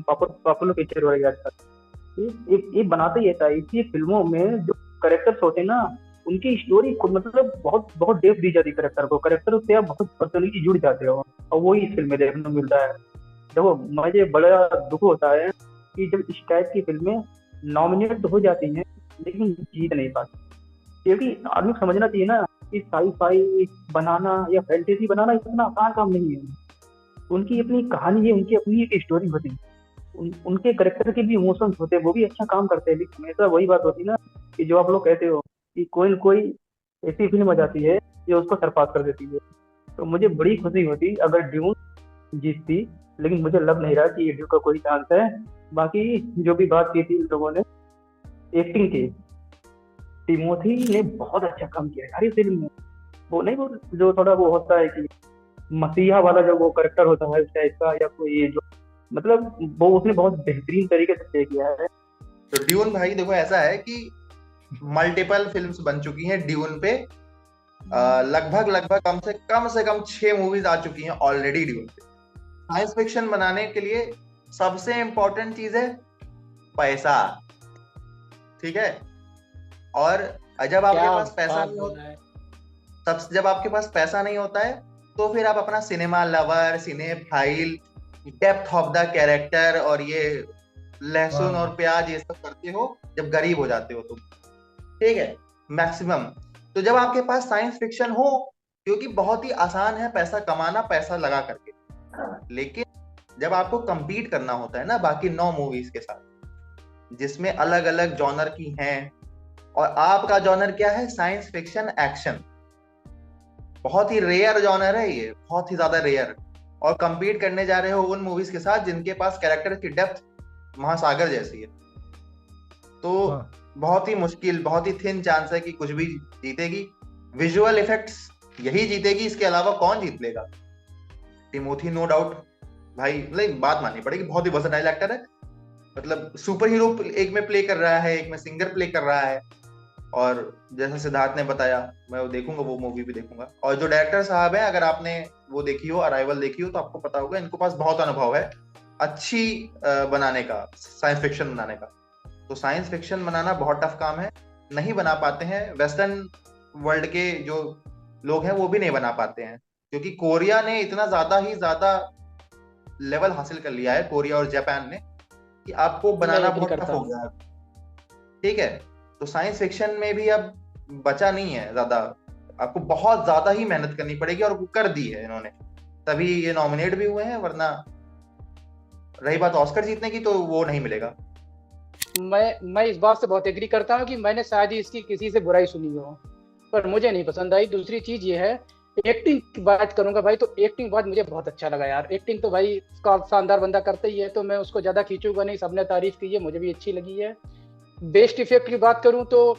पॉपुलर पिक्चर हो रही है आजकल। ये बनाते ही ऐसा है, इसकी फिल्मों में जो करेक्टर्स होते हैं ना, उनकी स्टोरी खुद मतलब बहुत बहुत डेप्थ दी जाती है करेक्टर को, करेक्टर से आप बहुत पर्सनली जुड़ जाते हो, और वो ही इस फिल्म में देखने को मिलता है। देखो मुझे बड़ा दुख होता है कि जब इस टाइप की फिल्में नॉमिनेट हो जाती हैं लेकिन जीत नहीं पाती, क्योंकि आदमी को समझना चाहिए ना कि साई-फाई बनाना या फैंटेसी बनाना इतना आसान काम नहीं है। उनकी अपनी कहानी है, उनकी अपनी एक स्टोरी होती है, उनके करेक्टर के भी इमोशंस होते हैं, वो भी अच्छा काम करते हैं। लेकिन हमेशा वही बात होती है ना कि जो आप लोग कहते हो कि कोई न कोई ऐसी फिल्म आ जाती है जो उसको सरपास कर देती है। तो मुझे बड़ी खुशी होती अगर ड्यून जीतती, लेकिन मुझे लग नहीं रहा कि ये ड्यून का कोई चांस है। बाकी जो भी बात की थी इन लोगों ने एक्टिंग की, टिमोथी ने बहुत अच्छा काम किया है सारी फिल्म में। वो नहीं, वो जो थोड़ा वो होता है कि मसीहा वाला जो वो करेक्टर होता है उस टाइप का, या कोई जो मतलब वो उसने बहुत बेहतरीन तरीके से प्ले किया है। तो ड्यून भाई देखो ऐसा है कि मल्टीपल फिल्म्स बन चुकी हैं ड्यून पे, लगभग कम से कम 6 मूवीज आ चुकी हैं ऑलरेडी ड्यून पे। साइंस फिक्शन बनाने के लिए सबसे इंपॉर्टेंट चीज है पैसा, ठीक है। और जब आपके क्या पास पैसा बात नहीं बोला होता, है। जब आपके पास पैसा नहीं होता है तो फिर आप अपना cinema lover, cine file, depth of the character और ये लहसुन वाह। और प्याज ये सब करते हो जब गरीब हो जाते हो तुम, ठीक है, मैक्सिमम। तो जब आपके पास साइंस फिक्शन हो, क्योंकि बहुत ही आसान है पैसा कमाना पैसा लगा करके, लेकिन जब आपको compete करना होता है ना बाकी 9 मूवीज के साथ जिसमें अलग अलग जॉनर की हैं, और आपका जॉनर क्या है, साइंस फिक्शन एक्शन, बहुत ही रेयर जॉनर है ये, बहुत ही ज्यादा रेयर, और compete करने जा रहे हो उन मूवीज के साथ जिनके पास कैरेक्टर की डेप्थ महासागर जैसी है, तो वाह। बहुत ही मुश्किल, बहुत ही थिन चांस है कि कुछ भी जीतेगी। विजुअल इफेक्ट्स यही जीतेगी, इसके अलावा कौन जीत लेगा। टिमोथी नो डाउट भाई, मतलब बात माननी पड़ेगी, बहुत ही वर्सेटाइल एक्टर है, मतलब सुपर हीरो एक में प्ले कर रहा है, एक में सिंगर प्ले कर रहा है। और जैसा सिद्धार्थ ने बताया, मैं वो देखूंगा, वो मूवी भी देखूंगा। और जो डायरेक्टर साहब हैं, अगर आपने वो देखी हो, अराइवल देखी हो, तो आपको पता होगा इनको पास बहुत अनुभव है अच्छी बनाने का, साइंस फिक्शन बनाने का। तो साइंस फिक्शन बनाना बहुत टफ काम है, नहीं बना पाते हैं वेस्टर्न वर्ल्ड के जो लोग हैं, वो भी नहीं बना पाते हैं, क्योंकि कोरिया ने इतना ज्यादा लेवल हासिल कर लिया है, कोरिया और जापान ने, कि आपको बनाना agree बहुत टफ करता हो हूँ। गया है, ठीक है। तो साइंस फिक्शन में भी अब बचा नहीं है ज्यादा, आपको बहुत ज्यादा ही मेहनत करनी पड़ेगी, और वो कर दी है इन्होंने, तभी ये नॉमिनेट भी हुए हैं, वरना रही बात ऑस्कर जीतने की तो वो नहीं मिलेगा। मैं इस बात से बहुत एग्री करता हूँ कि मैंने शायद ही इसकी किसी से बुराई सुनी हो, पर मुझे नहीं पसंद आई। दूसरी चीज ये है, एक्टिंग की बात करूंगा भाई, तो एक्टिंग बात मुझे बहुत अच्छा लगा यार। एक्टिंग तो भाई उसका शानदार बंदा करता ही है, तो मैं उसको ज्यादा खींचूंगा नहीं, सबने तारीफ की है, मुझे भी अच्छी लगी है। बेस्ट इफेक्ट की बात करूं तो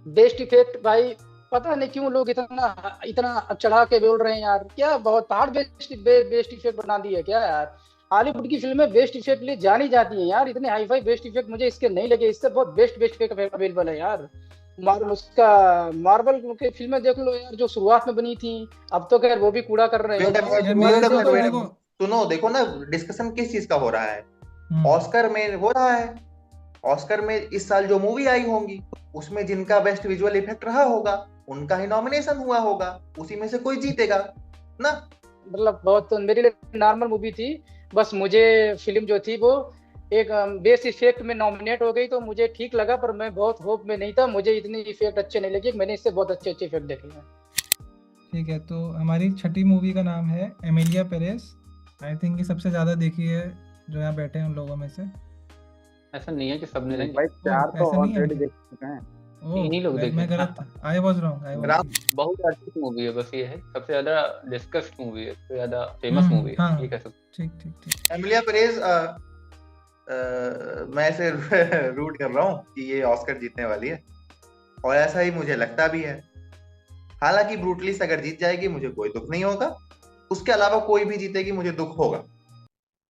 बेस्ट इफेक्ट भाई, पता नहीं क्यों लोग इतना इतना चढ़ा के बोल रहे हैं यार, क्या बहुत पहाड़ बेस्ट इफेक्ट बना दी है क्या यार। हॉलीवुड की फिल्में बेस्ट इफेक्ट लिए जानी जाती हैं यार, इतने हाई फाई बेस्ट इफेक्ट मुझे इसके नहीं लगे, इससे बहुत बेस्ट इफेक्ट अवेलेबल है यार। मार्वल की फिल्में देख लो यार, जो शुरुआत में बनी थी, अब तो खैर वो भी कूड़ा कर रहे हैं। सुनो, देखो ना डिस्कशन किस चीज का हो रहा है, ऑस्कर में हो रहा है। ऑस्कर में इस साल जो मूवी आई होंगी उसमें जिनका बेस्ट विजुअल इफेक्ट रहा होगा उनका ही नॉमिनेशन हुआ होगा, उसी में से कोई जीतेगा ना। मतलब बहुत मेरे लिए नॉर्मल मूवी थी, बस मुझे फिल्म जो थी वो एक बेस्ट इफेक्ट में नॉमिनेट हो गई तो मुझे ठीक लगा, पर मैं बहुत होप में नहीं था, मुझे इतने इफेक्ट अच्छे नहीं लगे, मैंने इससे बहुत अच्छे इफेक्ट देखे हैं। ठीक है, तो हमारी छठी मूवी का नाम है एमिलिया पेरेस। आई थिंक ये सबसे ज्यादा देखी है जो यहाँ बैठे हैं उन लोगों में से। ऐसा नहीं है कि सबने देखी, भाई 4 तो ऐसा नहीं है ऑलरेडी क्या? देख चुके हैं। इन्हीं लोग देखे। मैं गलत था, आई वाज रॉन्ग। बहुत अच्छी मूवी है, बस ये है सबसे ज्यादा डिस्कस्ड मूवी है, सबसे ज्यादा फेमस मूवी है, हाँ, ये कह सकते। ठीक। एमिलिया पेरेज, मैं इसे रूट कर रहा हूँ कि ये ऑस्कर जीतने वाली है, और ऐसा ही मुझे लगता भी है। हालांकि ब्रूटलिस्ट अगर जीत जाएगी मुझे कोई दुख नहीं होगा, उसके अलावा कोई भी जीतेगी मुझे दुख होगा,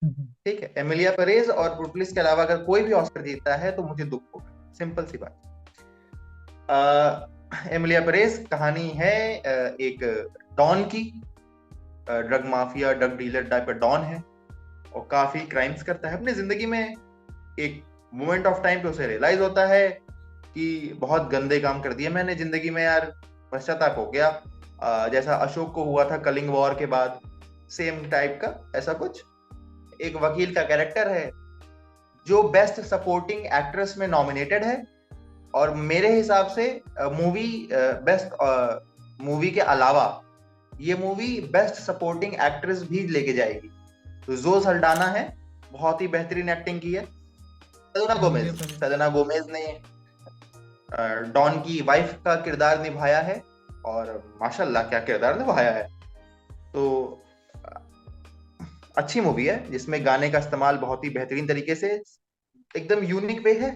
ठीक है। एमिलिया पेरेज और ब्रूटलिस्ट के अलावा अगर कोई भी ऑस्कर जीतता है तो मुझे दुख होगा, सिंपल सी बात। एमिलिया पेरेज कहानी है एक डॉन की, drug mafia, drug dealer type का डॉन है, और काफी क्राइम्स करता है अपनी जिंदगी में। एक मोमेंट ऑफ टाइम पे उसे रियलाइज होता है कि बहुत गंदे काम कर दिए मैंने जिंदगी में यार, पश्चाताप हो गया, जैसा अशोक को हुआ था कलिंग वॉर के बाद, सेम टाइप का ऐसा कुछ। एक वकील का कैरेक्टर है जो बेस्ट सपोर्टिंग एक्ट्रेस में नॉमिनेटेड है, और मेरे हिसाब से बेस्ट मूवी के अलावा ये मूवी बेस्ट सपोर्टिंग एक्ट्रेस भी लेके जाएगी। तो जोए सल्डाना है, बहुत ही बेहतरीन एक्टिंग की है। सेलेना गोमेज ने डॉन की वाइफ का किरदार निभाया है, और माशाल्लाह क्या किरदार निभाया है। तो अच्छी मूवी है जिसमें गाने का इस्तेमाल बहुत ही बेहतरीन तरीके से, एकदम यूनिक वे है।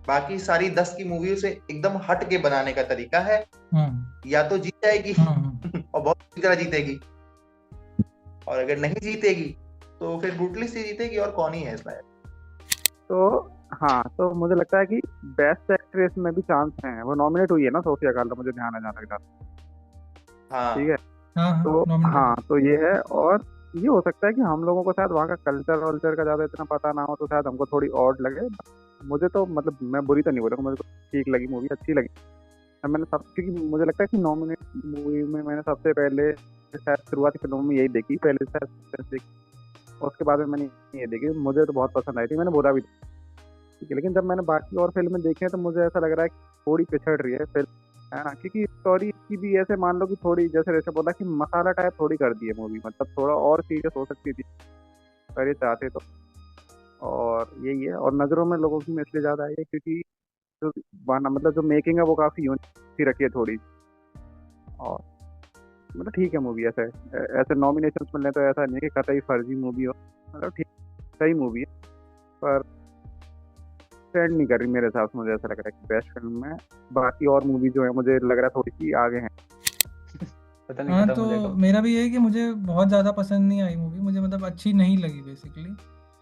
बाकी सारी 10 की मूवियों से एकदम हट के बनाने का तरीका है। या तो जीत जाएगी और बहुत अच्छी तरह जीतेगी, और अगर नहीं जीतेगी तो फिर ब्रूटलिस्ट ही जीतेगी, और कौन ही है इस लायक। तो हाँ, तो मुझे लगता है कि बेस्ट एक्ट्रेस में भी चांस है। वो नॉमिनेट हुई है ना सोफिया काल्डा, मुझे ध्यान है जहाँ तक। हाँ ठीक है। तो ये है। और ये हो सकता है कि हम लोगों को शायद वहाँ का कल्चर का ज्यादा इतना पता ना हो, तो शायद हमको थोड़ी ऑड लगे। मुझे तो मतलब मैं बुरी तो नहीं बोलूँगा, मुझे तो ठीक लगी मूवी, अच्छी लगी। मैंने क्योंकि मुझे लगता है कि नॉमिनेट मूवी में मैंने सबसे पहले शायद शुरुआती फिल्मों में यही देखी, पहले शायद देखी, और उसके बाद में मैंने ये देखी। मुझे तो बहुत पसंद आई थी, मैंने बोला भी था। ठीक है, लेकिन जब मैंने बाकी और फिल्में देखी हैं तो मुझे ऐसा लग रहा है कि थोड़ी पिछड़ रही है फिल्म, है ना। क्योंकि स्टोरी की भी ऐसे मान लो कि थोड़ी, जैसे ऋषभ बोला कि मसाला टाइप थोड़ी कर दी है मूवी, मतलब थोड़ा और सीरियस हो सकती थी अगर ये चाहते तो। और यही है। और नजरों में लोगों की इसलिए ज्यादा आई है क्योंकि जो मतलब जो मेकिंग है वो काफी यूनिक रखी है थोड़ी। और मतलब ठीक है मूवी। ऐसे नॉमिनेशन मिलने तो ऐसा नहीं है कि कतई फर्जी मूवी हो, मतलब ठीक सही मूवी है, पर ट्रेंड नहीं कर रही मेरे हिसाब से। मुझे ऐसा लग रहा है कि बेस्ट फिल्म में बाकी और मूवी जो है मुझे लग रहा है थोड़ी सी आगे हैं। हाँ, तो मेरा भी यही कि मुझे बहुत ज़्यादा पसंद नहीं आई मूवी, मुझे मतलब अच्छी नहीं लगी बेसिकली।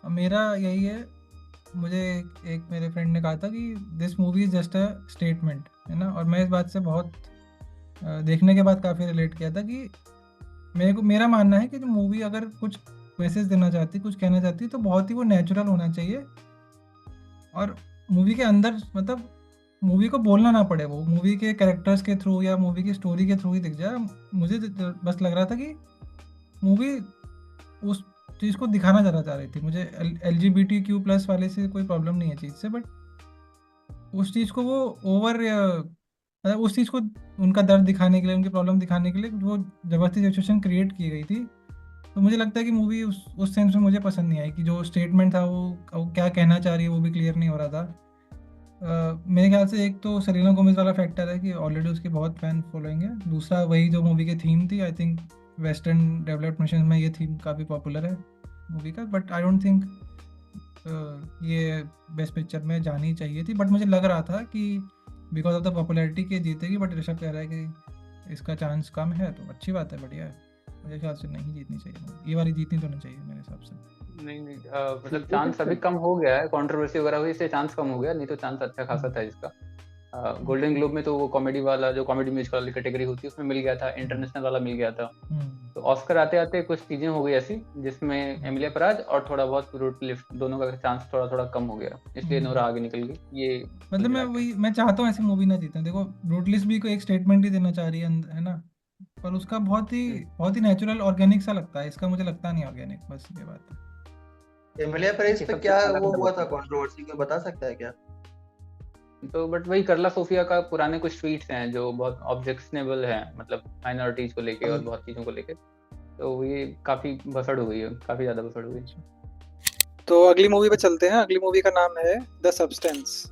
और मेरा यही है, मुझे एक मेरे फ्रेंड ने कहा था कि this movie is just a statement, है ना। और मैं इस बात से बहुत देखने के बाद काफ़ी रिलेट किया था कि मेरा मानना है कि जो मूवी अगर कुछ मैसेज देना चाहती, कुछ कहना चाहती, तो बहुत ही वो नेचुरल होना चाहिए, और मूवी के अंदर मतलब मूवी को बोलना ना पड़े, वो मूवी के कैरेक्टर्स के थ्रू या मूवी की स्टोरी के थ्रू ही दिख जाए। मुझे बस लग रहा था कि मूवी उस चीज़ को दिखाना ज़्यादा चाह रही थी। मुझे LGBTQ+ वाले से कोई प्रॉब्लम नहीं है चीज़ से, बट उस चीज़ को वो ओवर, मतलब उस चीज़ को उनका दर्द दिखाने के लिए, उनकी प्रॉब्लम दिखाने के लिए वो ज़बरदस्ती सिचुएशन क्रिएट की गई थी। तो मुझे लगता है कि मूवी उस सेंस में मुझे पसंद नहीं आई कि जो स्टेटमेंट था वो क्या कहना चाह रही है वो भी क्लियर नहीं हो रहा था। मेरे ख्याल से एक तो सेलेना गोमेज वाला फैक्टर है कि ऑलरेडी उसकी बहुत फैन फॉलोइंग है। दूसरा वही जो मूवी की थीम थी, I think western developed nation में ये थीम काफ़ी पॉपुलर है मूवी का, बट आई डोंट थिंक ये बेस्ट पिक्चर में जानी चाहिए थी। बट मुझे लग रहा था कि बिकॉज ऑफ द पॉपुलैरिटी के जीतेगी, बट ऋषभ कह रहा है कि इसका चांस कम है, तो अच्छी बात है, बढ़िया है। मेरे ख्याल से नहीं जीतनी चाहिए, ये वाली जीतनी तो नहीं चाहिए मेरे हिसाब से। नहीं मतलब चांस अभी कम हो गया है, कंट्रोवर्सी वगैरह हुई इससे चांस कम हो गया, नहीं तो चांस अच्छा खासा था इसका। गोल्डन ग्लोब में तो वो कॉमेडी वाला, जो कॉमेडी म्यूजिक वाली कैटेगरी होती है उसमें मिल गया था, इंटरनेशनल वाला मिल गया था। तो ऑस्कर आते आते कुछ चीजें हो गई ऐसी जिसमें एमिलिया पराज और थोड़ा बहुत रूट लिफ्ट दोनों का चांस थोड़ा थोड़ा कम हो गया, इसलिए नोरा आगे निकल गई। ये मतलब मैं चाहता हूँ ऐसी मूवी ना जीते। देखो रूटलेस भी कोई एक स्टेटमेंट ही देना चाह रही है ना, पर उसका बहुत ही नेचुरल ऑर्गेनिक सा लगता है, इसका मुझे लगता नहीं ऑर्गेनिक, बस ये बात है। एमिलिया परेज पे क्या वो हुआ था कंट्रोवर्सी, कोई बता सकता है क्या? तो बट वही करला सोफिया का पुराने कुछ ट्वीट्स हैं जो बहुत ऑब्जेक्शनेबल हैं, मतलब माइनॉरिटीज को लेके और बहुत चीजों को लेके, तो ये काफी भसड़ हो गई है, काफी ज्यादा भसड़ हो गई। तो अगली मूवी पे चलते हैं। अगली मूवी का नाम है द सब्सटेंस।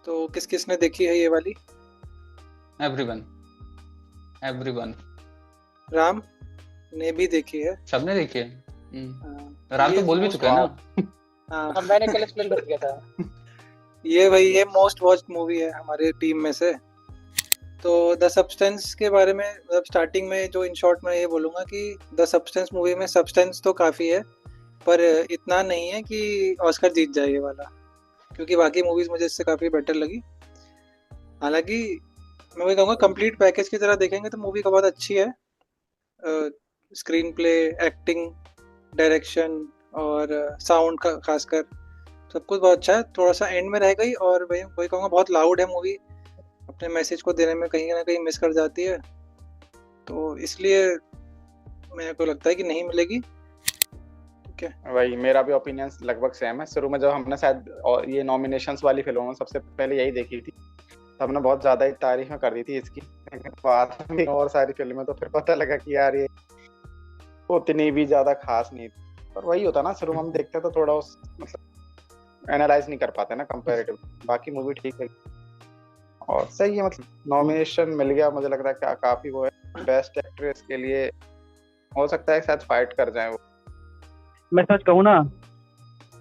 तो किस किस ने देखी है ये वाली? एवरीवन। राम ने भी देखी है, सबने देखी है। राम तो बोल भी चुका है ना। हाँ, मैंने कल एक्सप्लेन कर दिया था। ये मोस्ट वॉच्ड मूवी है हमारे टीम में से। तो द सब्सटेंस के बारे में मतलब स्टार्टिंग में जो इन शॉर्ट मैं ये बोलूँगा कि द सब्सटेंस मूवी में सब्सटेंस तो काफ़ी है, पर इतना नहीं है कि ऑस्कर जीत जाए ये वाला, क्योंकि बाकी मूवीज़ मुझे इससे काफ़ी बेटर लगी। हालांकि मैं वही कहूँगा कंप्लीट पैकेज की तरह देखेंगे तो मूवी का बहुत अच्छी है। स्क्रीन प्ले, एक्टिंग, डायरेक्शन और साउंड का खासकर सब कुछ बहुत अच्छा है। थोड़ा सा एंड में रह गई, और वही कहूँगा बहुत लाउड है मूवी, अपने मैसेज को देने में कहीं ना कहीं मिस कर जाती है, तो इसलिए मेरे को लगता है कि नहीं मिलेगी। ठीक है, वही मेरा भी ओपिनियन लगभग सेम है। शुरू में जब हमने शायद ये नॉमिनेशंस वाली फिल्मों में सबसे पहले यही देखी थी, तो हमने बहुत ज्यादा ही तारीफ कर दी थी इसकी। बाद में और सारी फिल्में तो फिर पता लगा कि यार ये उतनी भी ज्यादा खास नहीं थी। पर वही होता ना, शुरू में हम देखते तो थोड़ा मतलब एनालाइज नहीं कर पाते ना कंपैरेटिव। बाकी मूवी ठीक है, और सही है, मतलब नॉमिनेशन मिल गया, मुझे लग रहा है कि काफी वो है। बेस्ट एक्ट्रेस के लिए हो सकता है शायद फाइट कर जाए वो। मैं सच कहूँ ना,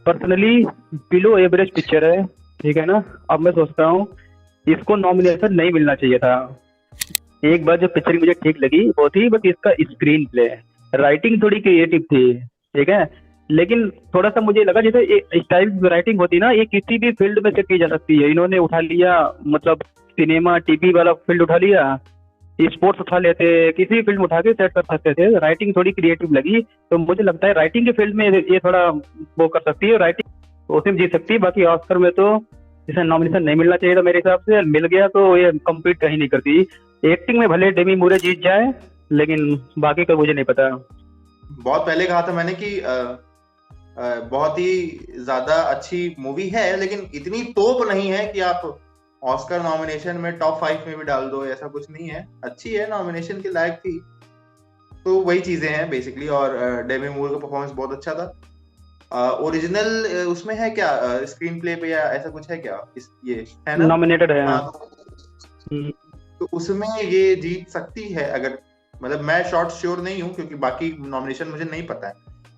पर्सनली बिलो एवरेज पिक्चर है, ठीक है ना। अब मैं सोचता हूँ इसको नॉमिनेशन नहीं मिलना चाहिए था। एक बार जो पिक्चर मुझे ठीक लगी वो थी बस इसका स्क्रीन प्ले, राइटिंग थोड़ी क्रिएटिव थी, ठीक है, लेकिन थोड़ा सा मुझे लगा जैसे इस टाइप की राइटिंग होती ना, ये किसी भी फील्ड में से की जा सकती है। इन्होंने उठा लिया, मतलब सिनेमा टीवी वाला फील्ड उठा लिया, स्पोर्ट्स उठा लेते, किसी भी फील्ड में उठा के सेट कर सकते थे। राइटिंग थोड़ी क्रिएटिव लगी, तो मुझे लगता है राइटिंग के फील्ड में ये थोड़ा वो कर सकती है, राइटिंग तो उसे जीत सकती है। बाकी ऑस्कर में तो इसे नॉमिनेशन नहीं मिलना चाहिए था मेरे हिसाब से। मिल गया तो ये कम्पीट कहीं नहीं करती। एक्टिंग में भले डेमी मूरे जीत जाए, लेकिन बाकी का मुझे नहीं पता। बहुत पहले कहा था मैंने कि बहुत ही ज्यादा अच्छी मूवी है, लेकिन इतनी तोप नहीं है कि आप ऑस्कर नॉमिनेशन में टॉप 5 में भी डाल दो, ऐसा कुछ नहीं है। अच्छी है, नॉमिनेशन के लायक थी, तो वही चीजें हैं बेसिकली। और डेमी मूर का परफॉर्मेंस बहुत अच्छा था। ओरिजिनल उसमें है क्या, स्क्रीन प्ले पे या ऐसा कुछ है क्या ये है ना, नॉमिनेटेड है। हाँ, तो उसमें ये जीत सकती है अगर, मतलब मैं शॉर्ट श्योर नहीं हूँ क्योंकि बाकी नॉमिनेशन मुझे नहीं पता है,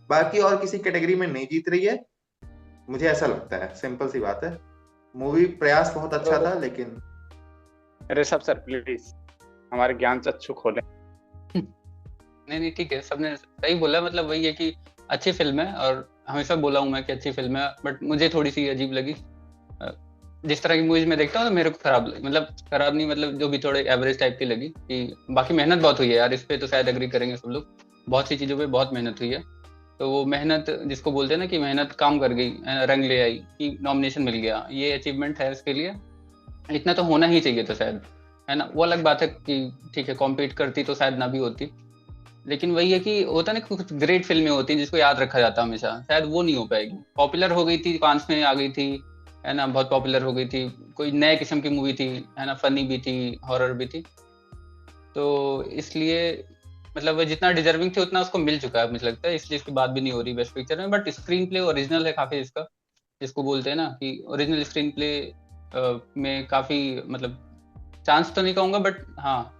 बाकी और किसी कैटेगरी में नहीं जीत रही है, मुझे ऐसा लगता है। सिंपल सी बात है। मूवी प्रयास बहुत अच्छा था, लेकिन ऋषभ सर प्लीज हमारे ज्ञान चक्षु खोलें। नहीं ठीक है, सबने सही बोला। मतलब वही है कि अच्छी फिल्म है, और हमेशा बोला हूँ मैं कि अच्छी फिल्म है, बट मुझे थोड़ी सी अजीब लगी। जिस तरह की मूवीज में देखता हूँ तो मेरे को खराब लगी, मतलब खराब नहीं, मतलब जो भी थोड़े एवरेज टाइप की लगी। कि बाकी मेहनत बहुत हुई है यार, इस पे तो शायद एग्री करेंगे सब लोग, बहुत सी चीजों पे बहुत मेहनत हुई है। तो वो मेहनत जिसको बोलते हैं ना कि मेहनत काम कर गई, रंग ले आई, कि नॉमिनेशन मिल गया, ये अचीवमेंट है इसके लिए। इतना तो होना ही चाहिए था शायद, है ना। वो अलग बात है कि ठीक है कॉम्पीट करती तो शायद ना भी होती, लेकिन वही है कि होता ना कुछ ग्रेट फिल्में होती हैं जिसको याद रखा जाता है हमेशा, शायद वो नहीं हो पाएगी। पॉपुलर हो गई थी, कांस में आ गई थी, है ना, बहुत पॉपुलर हो गई थी, कोई नए किस्म की मूवी थी, है ना, फनी भी थी, हॉरर भी थी, तो इसलिए मतलब वो जितना डिजर्विंग थे उतना उसको मिल चुका है मुझे लगता है, इसलिए इसकी बात भी नहीं हो रही बेस्ट पिक्चर में। बट स्क्रीन प्ले ओरिजिनल है काफी इसका, जिसको बोलते हैं ना कि ओरिजिनल स्क्रीन प्ले में काफी, मतलब चांस तो नहीं कहूंगा, बट हाँ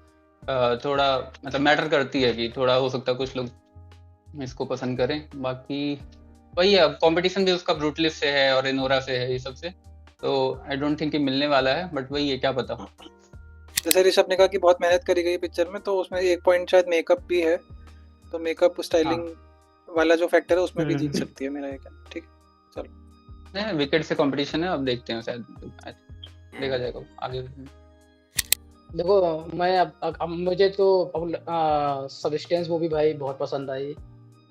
थोड़ा मतलब मैटर करती है कि थोड़ा हो सकता है कुछ लोग इसको पसंद करें। बाकी वही है, कंपटीशन भी उसका ब्रूटलिस्ट से है और इनोरा से है, ये सब से, तो आई डोंट थिंक कि मिलने वाला है, बट वही है क्या पता। जैसे ऋषभ ने कहा कि बहुत मेहनत करी गई पिक्चर में, तो उसमें एक पॉइंट शायद मेकअप भी है, तो मेकअप स्टाइलिंग वाला जो फैक्टर है उसमें भी जीत सकती है मेरा ये कहना। ठीक है, चलो। नहीं, विकेट से कंपटीशन है, अब देखते हैं, शायद देखा जाएगा आगे। देखो मैं अब मुझे तो सब्सटेंस मूवी भाई बहुत पसंद आई,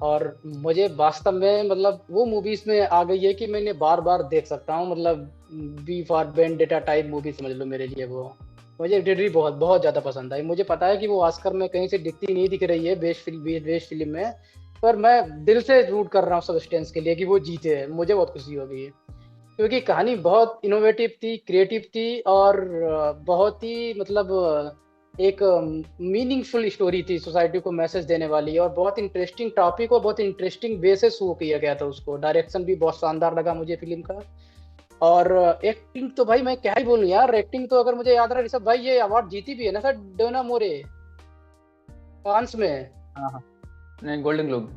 और मुझे वास्तव में मतलब वो मूवीज में आ गई है कि मैंने बार बार देख सकता हूँ। मतलब V for Vendetta type movie समझ लो मेरे लिए वो। मुझे डिडरी बहुत बहुत ज़्यादा पसंद आई। मुझे पता है कि वो ऑस्कर में कहीं से दिखती नहीं दिख रही है बेस्ट फिल्म में, पर मैं दिल से रूट कर रहा हूँ सब्सटेंस के लिए कि वो जीते। मुझे बहुत खुशी हो गई क्योंकि कहानी बहुत इनोवेटिव थी, क्रिएटिव थी, और बहुत ही मतलब एक मीनिंगफुल स्टोरी थी, सोसाइटी को मैसेज देने वाली, और बहुत इंटरेस्टिंग टॉपिक और बहुत इंटरेस्टिंग वे से शो किया गया था उसको। डायरेक्शन भी बहुत शानदार लगा मुझे फिल्म का, और एक्टिंग तो भाई मैं क्या ही बोलूं यार। एक्टिंग तो अगर मुझे याद रहा ऋषभ भाई, ये अवार्ड जीती भी है ना सर डोना मोरे कांस में। नहीं, गोल्डन ग्लोब में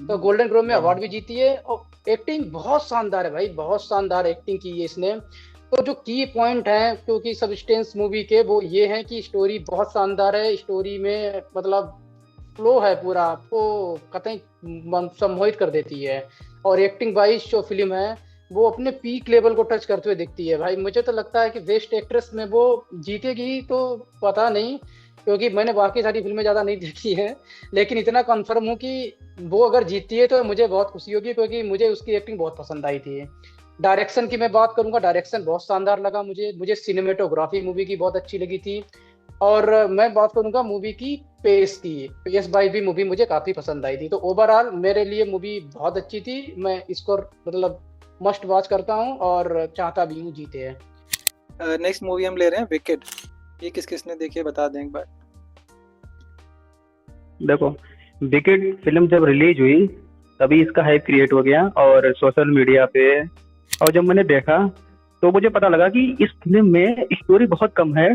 तो गोल्डन ग्लोब में अवार्ड भी जीती है, और एक्टिंग बहुत शानदार है भाई, बहुत शानदार एक्टिंग की है इसने। तो जो की पॉइंट है क्योंकि सब्सटेंस मूवी के, वो ये है कि स्टोरी बहुत शानदार है। स्टोरी में मतलब फ्लो है पूरा, आपको कतई सम्मोहित कर देती है, और एक्टिंग वाइज जो फिल्म है वो अपने पीक लेवल को टच करते हुए दिखती है भाई। मुझे तो लगता है कि बेस्ट एक्ट्रेस में वो जीतेगी, तो पता नहीं क्योंकि मैंने बाकी सारी फिल्में ज़्यादा नहीं देखी है, लेकिन इतना कंफर्म हूँ कि वो अगर जीतती है तो मुझे बहुत खुशी होगी, क्योंकि मुझे उसकी एक्टिंग बहुत पसंद आई थी। डायरेक्शन की मैं बात करूंगा, डायरेक्शन बहुत शानदार लगा मुझे सिनेमेटोग्राफी मूवी की बहुत अच्छी लगी थी, और मैं बात करूंगा मूवी की पेस बाई भी मूवी मुझे काफ़ी पसंद आई थी। तो ओवरऑल मेरे लिए मूवी बहुत अच्छी थी, मैं इसको मतलब मस्ट वॉच करता हूं और चाहता भी हूं जीते हैं। नेक्स्ट मूवी हम ले रहे हैं विकेट। ये किसने देखी है बता दें एक बार। देखो विकेट फिल्म जब रिलीज हुई तभी इसका हाइप क्रिएट हो गया और सोशल मीडिया पे, और जब मैंने देखा तो मुझे पता लगा कि इस फिल्म में स्टोरी बहुत कम है,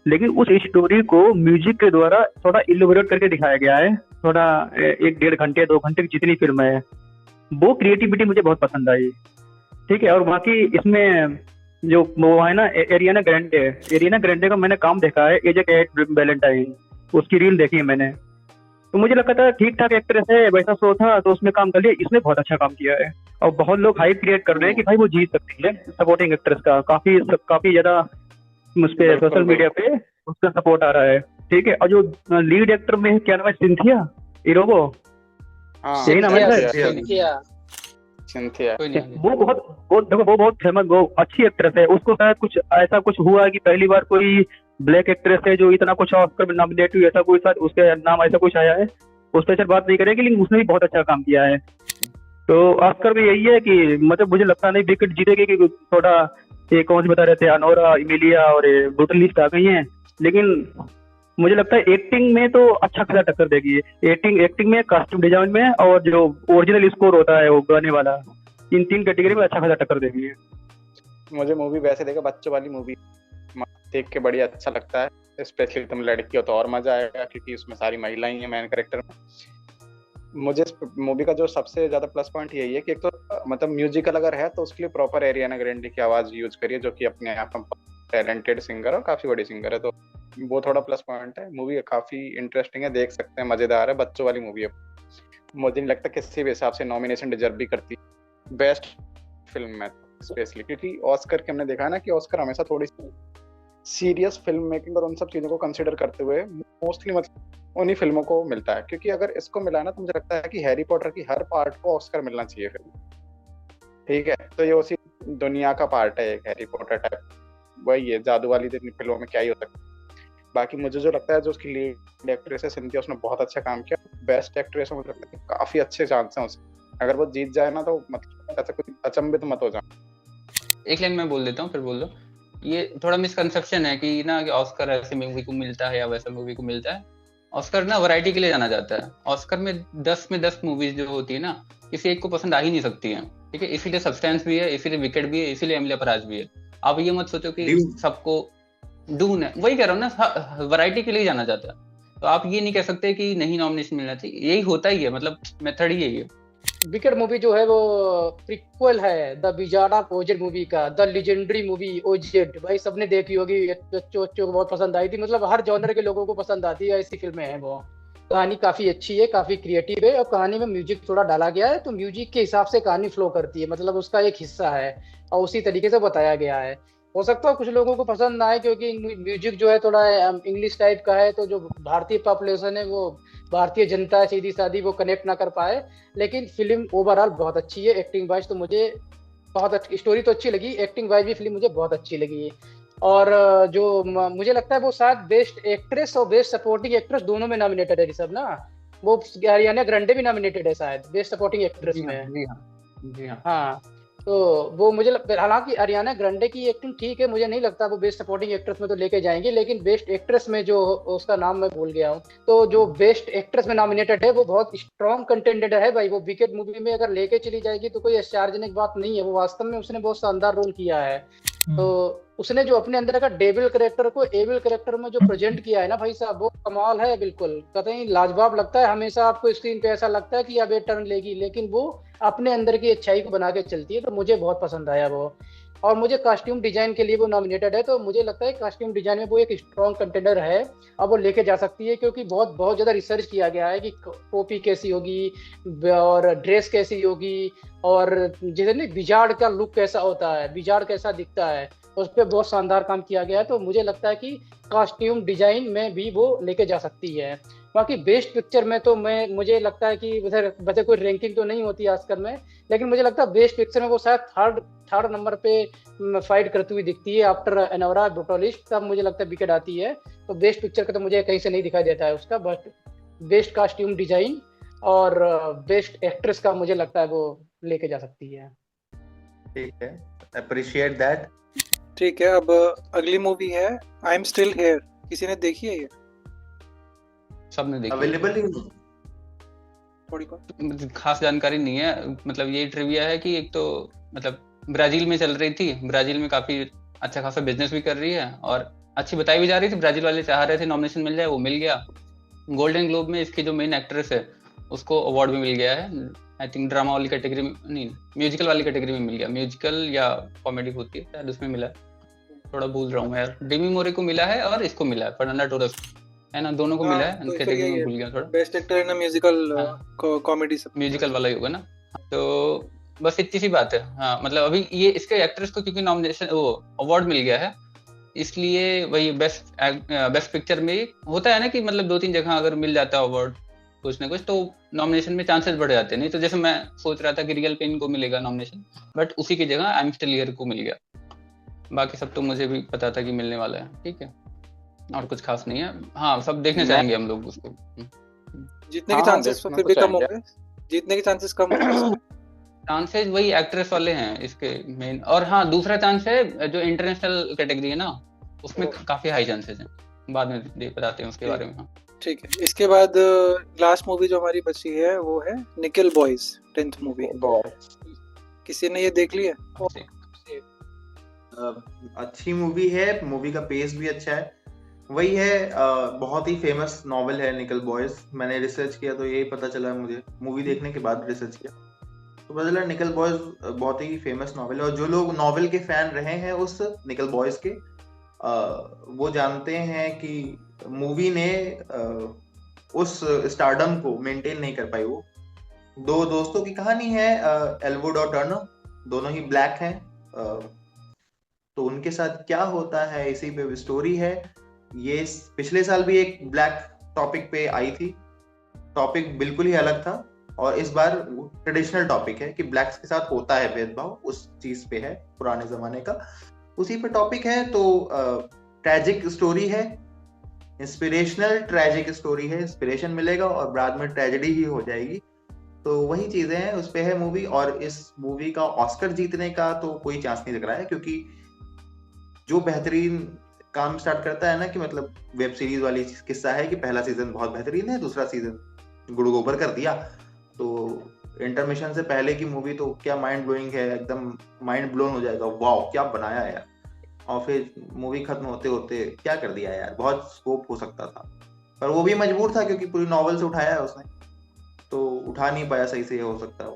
लेकिन उस स्टोरी को म्यूजिक के द्वारा थोड़ा इलेबोरेट करके दिखाया गया है। थोड़ा 1-1.5 घंटे 2 घंटे की जितनी फिल्म है, वो क्रिएटिविटी मुझे बहुत पसंद आई। ठीक है, और बाकी इसमें जो वो है ना एरियाना ग्रैंडे का मैंने काम देखा है, एज ए कैट वैलेंटाइन, उसकी रील देखी है मैंने, तो मुझे लगा था ठीक ठाक एक्ट्रेस है, वैसा शो था तो उसमें काम कर लिया। इसने बहुत अच्छा काम किया है और बहुत लोग हाइप क्रिएट कर रहे हैं कि भाई वो जीत सकती है सपोर्टिंग एक्ट्रेस का। काफी ज्यादा मुझ पे सोशल मीडिया पे उसका सपोर्ट आ रहा है। ठीक है, और जो लीड एक्टर में क्या नाम है, सिंथिया इरोगो, यही नाम है, सिंथिया, वो बहुत फेमस, वो अच्छी एक्ट्रेस है। उसको शायद कुछ ऐसा कुछ हुआ कि पहली बार कोई ब्लैक एक्ट्रेस है जो इतना कुछ ऑस्कर में नॉमिनेट हुई, ऐसा कोई शायद उसके नाम ऐसा कुछ आया है, उस पर बात नहीं करेंगे, लेकिन उसने भी बहुत अच्छा काम किया है। तो ऑस्कर में यही है कि मतलब मुझे लगता नहीं विकेट जीतेगी, कि थोड़ा ये कौन से बता रहे थे, अनोरा, इमिलिया और ब्रूटलिस्ट आ गई हैं, लेकिन मुझे लगता है एक्टिंग में तो अच्छा खासा टक्कर देगी। एक्टिंग में, कॉस्ट्यूम डिजाइन में, और जो ओरिजिनल स्कोर होता है वो गाने वाला, इन 3 कैटेगरी में अच्छा खासा टक्कर देगी। मुझे मूवी वैसे देखा, बच्चों वाली मूवी देख के बढ़िया अच्छा लगता है। स्पेशली तुम लड़की हो तो और मजा आएगा, क्योंकि उसमें सारी महिलाएं हैं मेन कैरेक्टर में। मुझे इस मूवी का जो सबसे ज्यादा प्लस पॉइंट यही है कि एक तो मतलब म्यूजिकल अगर है तो उसके लिए प्रॉपर एरियाना ग्रैंडे की आवाज यूज करिए, जो कि अपने आप में टैलेंटेड सिंगर और काफी बड़ी सिंगर है, तो वो थोड़ा प्लस पॉइंट है। मूवी काफी इंटरेस्टिंग है, देख सकते हैं, मजेदार है, बच्चों वाली मूवी है। मुझे नहीं लगता किसी भी हिसाब से नॉमिनेशन डिजर्व भी करती बेस्ट फिल्म में, स्पेशली क्योंकि ऑस्कर के हमने देखा है ना कि ऑस्कर हमेशा थोड़ी सी सीरियस फिल्म मेकिंग और उन सब चीजों को कंसिडर करते हुए मोस्टली मतलब उन्हीं फिल्मों को मिलता है। क्योंकि अगर इसको मिला ना तो मुझे लगता है कि हैरी पॉटर की हर पार्ट को ऑस्कर मिलना चाहिए फिल्म। ठीक है, तो ये उसी दुनिया का पार्ट है एक हैरी पॉटर टाइप, वही है जादू वाली फिल्मों में क्या ही होता है। बाकी मुझे जो लगता है जो उसकी लीड एक्ट्रेस है सिंथिया, उसने बहुत अच्छा काम किया। बेस्ट एक्ट्रेस है, मुझे लगता है काफी अच्छे चांस हैं उसके, अगर वो जीत जाए ना तो मतलब ऐसा कुछ अचंभित मत हो जाए। एक लाइन मैं बोल देता हूँ फिर बोल दो। ये थोड़ा मिसकंसेप्शन है कि ना कि ऑस्कर ऐसे मूवी को मिलता है या वैसा मूवी को मिलता है। ऑस्कर ना वैरायटी के लिए जाना जाता है। ऑस्कर में 10 मूवीज जो होती है ना, किसी एक को पसंद आ ही नहीं सकती है। ठीक है, इसीलिए सब्सटेंस भी है, इसीलिए विकेट भी है, इसीलिए एमिलिया पराज भी है। आप ये मत सोचो कि सबको डून है, वही कह रहा हूँ ना, वैरायटी के लिए जाना जाता है। तो आप ये नहीं कह सकते कि नहीं नॉमिनेशन मिलना चाहिए, यही होता ही है, मतलब मेथड ही यही है। विकेट मूवी जो है वो प्रीक्वल है the wizard of OZ movie का, द लेजेंडरी मूवी ओजेड। भाई सबने देखी होगी, बच्चों को बहुत पसंद आई थी, मतलब हर जॉनर के लोगों को पसंद आती है, ऐसी फिल्में हैं वो। कहानी काफी अच्छी है, काफी क्रिएटिव है, और कहानी में म्यूजिक थोड़ा डाला गया है, तो म्यूजिक के हिसाब से कहानी फ्लो करती है, मतलब उसका एक हिस्सा है और उसी तरीके से बताया गया है। हो सकता है कुछ लोगों को पसंद ना आए, क्योंकि म्यूजिक जो है थोड़ा इंग्लिश टाइप का है, तो जो भारतीय पॉपुलेशन है, वो भारतीय जनता है सीधी सादी, वो कनेक्ट ना कर पाए। लेकिन फिल्म ओवरऑल बहुत अच्छी है। एक्टिंग वाइज तो मुझे बहुत अच्छी, स्टोरी तो अच्छी लगी, एक्टिंग वाइज भी फिल्म मुझे बहुत अच्छी लगी। और जो मुझे लगता है वो शायद बेस्ट एक्ट्रेस और बेस्ट सपोर्टिंग एक्ट्रेस दोनों में नॉमिनेटेड है ऋषभ ना, वो अरियाना ग्रैंडे भी नॉमिनेटेड है शायद बेस्ट सपोर्टिंग एक्ट्रेस में। जी हाँ। हाँ, तो वो मुझे हालांकि अरियाना ग्रैंडे की एक्टिंग ठीक है, मुझे नहीं लगता वो बेस्ट सपोर्टिंग एक्ट्रेस में तो लेके जाएंगे, लेकिन बेस्ट एक्ट्रेस में जो उसका नाम मैं भूल गया हूँ, तो जो बेस्ट एक्ट्रेस में नॉमिनेटेड है वो बहुत स्ट्रॉन्ग कंटेंडर है भाई। वो विकेट मूवी में अगर लेके चली जाएगी तो कोई आश्चर्यजनक बात नहीं है, वो वास्तव में उसने बहुत शानदार रोल किया है। तो उसने जो अपने अंदर का डेविल कैरेक्टर को एविल कैरेक्टर में जो प्रेजेंट किया है ना भाई साहब, वो कमाल है, बिल्कुल कतई लाजवाब लगता है। हमेशा आपको स्क्रीन पे ऐसा लगता है कि अब ये टर्न लेगी, लेकिन वो अपने अंदर की अच्छाई को बना के चलती है, तो मुझे बहुत पसंद आया वो। और मुझे कॉस्ट्यूम डिजाइन के लिए वो नॉमिनेटेड है, तो मुझे लगता है कॉस्ट्यूम डिजाइन में वो एक स्ट्रॉन्ग कंटेंडर है, अब वो लेके जा सकती है, क्योंकि बहुत ज़्यादा रिसर्च किया गया है कि टोपी कैसी होगी और ड्रेस कैसी होगी, और जैसे नहीं विजार्ड का लुक कैसा होता है, विजार्ड कैसा दिखता है, उस पर बहुत शानदार काम किया गया है। तो मुझे लगता है कि कॉस्ट्यूम डिजाइन में भी वो लेके जा सकती है। बाकी बेस्ट पिक्चर में तो मुझे लगता है कि वैसे कोई रैंकिंग तो नहीं होती ऑस्कर में, लेकिन मुझे लगता है बेस्ट पिक्चर में वो शायद थर्ड नंबर पे फाइट करती हुई दिखती है आफ्टर एनोरा ब्रूटलिस्ट, तब मुझे लगता है विकेट आती है। तो बेस्ट पिक्चर का तो मुझे कहीं से नहीं दिखाई देता है उसका, बट बेस्ट कॉस्ट्यूम डिजाइन और बेस्ट एक्ट्रेस का मुझे लगता है वो लेके जा सकती है। ठीक है, अप्रिशिएट दैट। ठीक है, अब अगली मूवी है आई एम स्टिल हियर। किसी ने देखी है ये? सबने देखी। अवेलेबल ही थोड़ी खास जानकारी नहीं है, मतलब ये ट्रिविया है कि एक तो मतलब ब्राजील में चल रही थी, ब्राजील में काफी अच्छा खासा बिजनेस भी कर रही है और अच्छी बताई भी जा रही थी। ब्राजील वाले चाह रहे थे नॉमिनेशन मिल जाए, वो मिल गया। गोल्डन ग्लोब में इसकी जो मेन एक्ट्रेस है उसको अवार्ड भी मिल गया है, आई थिंक ड्रामा वाली कैटेगरी में नहीं, म्यूजिकल वाली कैटेगरी में मिल गया। म्यूजिकल या कॉमेडी होती है शायद, उसमें मिला है, थोड़ा भूल रहा हूँ यार। डेमी मोरे को मिला है और इसको मिला है, फर्नांडो टोरेस है ना, दोनों को मिला है। कैटेगरी में भूल गया थोड़ा। Best actor in musical comedy सब म्यूजिकल वाला ही होगा ना। तो बस इतनी सी बात है। हाँ मतलब अभी ये इसके एक्ट्रेस को क्योंकि नॉमिनेशन वो अवार्ड मिल गया है, इसलिए वही बेस्ट पिक्चर में होता है ना कि मतलब 2-3 जगह अगर मिल जाता है अवार्ड कुछ ना कुछ, तो नॉमिनेशन में चांसेस बढ़ जाते हैं। नहीं तो जैसे मैं सोच रहा था कि रियल पेन को मिलेगा नॉमिनेशन, बट उसी की जगह आई एम स्टिल हियर को मिल गया। बाकी सब तो मुझे भी पता था कि मिलने वाला है, ठीक है, और कुछ खास नहीं है। हाँ सब देखने जाएंगे हम लोग उसको। जीतने के चांसेस फिर भी कम होंगे, जीतने के चांसेस कम होंगे। चांसेस वही एक्ट्रेस वाले हैं इसके मेन। और हाँ दूसरा चांस है जो इंटरनेशनल कैटेगरी है ना, उसमें काफी हाई चांसेस हैं, बाद में बताते हैं उसके बारे में। ठीक है, इसके बाद लास्ट मूवी जो हमारी बची है वो है निकल बॉयज, 10th मूवी। किसी ने ये देख लिया? अच्छी मूवी है, मूवी का पेस भी अच्छा है। वही है, बहुत ही फेमस नॉवेल है निकल बॉयज। मैंने रिसर्च किया तो यही पता चला मुझे, मूवी देखने के बाद रिसर्च किया तो पता चला निकल बॉयज बहुत ही फेमस नॉवेल है। और जो लोग नॉवेल के फैन रहे हैं उस निकल बॉयज के, वो जानते हैं कि मूवी ने उस स्टारडम को मेंटेन नहीं कर पाई। वो दो दोस्तों की कहानी है, एल्वुड और टर्नर, दोनों ही ब्लैक हैं। तो उनके साथ क्या होता है इसी पे स्टोरी है। ये पिछले साल भी एक ब्लैक टॉपिक पे आई थी, टॉपिक बिल्कुल ही अलग था, और इस बार ट्रेडिशनल टॉपिक है कि ब्लैक्स के साथ होता है भेदभाव, उस चीज पे है, पुराने जमाने का उसी पे टॉपिक है। तो ट्रेजिक स्टोरी है, इंस्पिरेशनल ट्रेजिक स्टोरी है, इंस्पिरेशन मिलेगा और बाद में ट्रेजेडी ही हो जाएगी। तो वही चीजें हैं, उस पे है मूवी। और इस मूवी का ऑस्कर जीतने का तो कोई चांस नहीं लग रहा है, क्योंकि जो बेहतरीन काम स्टार्ट करता है ना, कि मतलब वेब सीरीज वाली किस्सा है कि पहला सीजन बहुत बेहतरीन है, दूसरा सीजन गुड़ गोबर कर दिया। तो इंटरमिशन से पहले की मूवी तो क्या माइंड ब्लोइंग है, एकदम माइंड ब्लोन हो जाएगा, वाओ क्या बनाया है यार। और फिर मूवी खत्म होते होते क्या कर दिया यार, बहुत स्कोप हो सकता था, पर वो भी मजबूर था क्योंकि पूरी नॉवेल से उठाया है उसने, तो उठा नहीं पाया सही से, हो सकता है।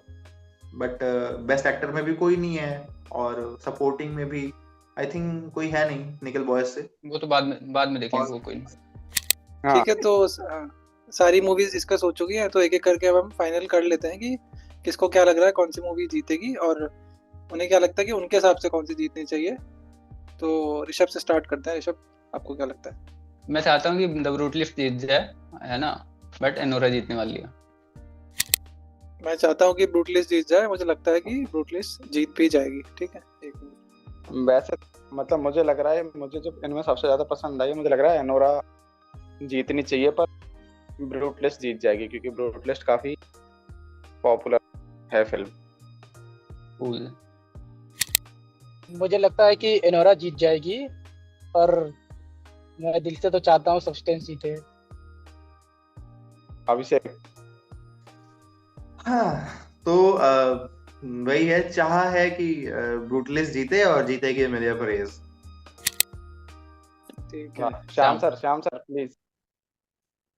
बट बेस्ट एक्टर में भी कोई नहीं है, और सपोर्टिंग में भी आई थिंक कोई है नहीं निकल बॉयज से। वो तो बाद में देखेंगे, वो कोई नहीं। ठीक है, तो सारी मूवीज डिस्कस हो चुकी हैं, तो एक एक करके अब हम फाइनल कर लेते हैं कि किसको क्या लग रहा है कौन सी मूवी जीतेगी, और उन्हें क्या लगता है कि उनके हिसाब से कौन सी जीतनी चाहिए। तो ऋषभ से स्टार्ट करते हैं। ऋषभ, आपको क्या लगता है? मैं चाहता हूँ कि द ब्रूटलिस्ट जीत जाए, है ना, बट एनोरा जीतने वाली है। मैं चाहता हूँ कि ब्रूटलिस्ट जीत जाए, मुझे लगता है कि ब्रूटलिस्ट जीत भी जाएगी। ठीक है, वैसे मतलब मुझे लग रहा है, मुझे जो इनमें सबसे ज्यादा पसंद आई, मुझे लग रहा है एनोरा जीतनी चाहिए, पर ब्रूटलिस्ट जीत जाएगी, क्योंकि ब्रूटलिस्ट काफी पॉपुलर है फिल्म। मुझे लगता है कि एनोरा जीत जाएगी, पर मैं दिल से तो चाहता हूँ सब्सटेंस जीते। अभिषेक? हाँ तो वही है, चाह है कि ब्रूटलिस्ट जीते, और जीतेगी एमिलिया परेज। ठीक है, श्याम सर प्लीज।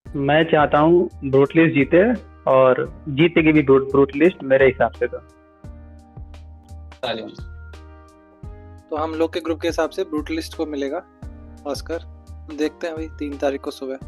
मैं चाहता हूँ ब्रूटलिस्ट जीते, और जीतेगी भी ब्रूटलिस्ट मेरे हिसाब से। तो हम लोग के ग्रुप के हिसाब से ब्रूटलिस्ट को मिलेगा ऑस्कर। देखते हैं भाई 3 तारीख को सुबह।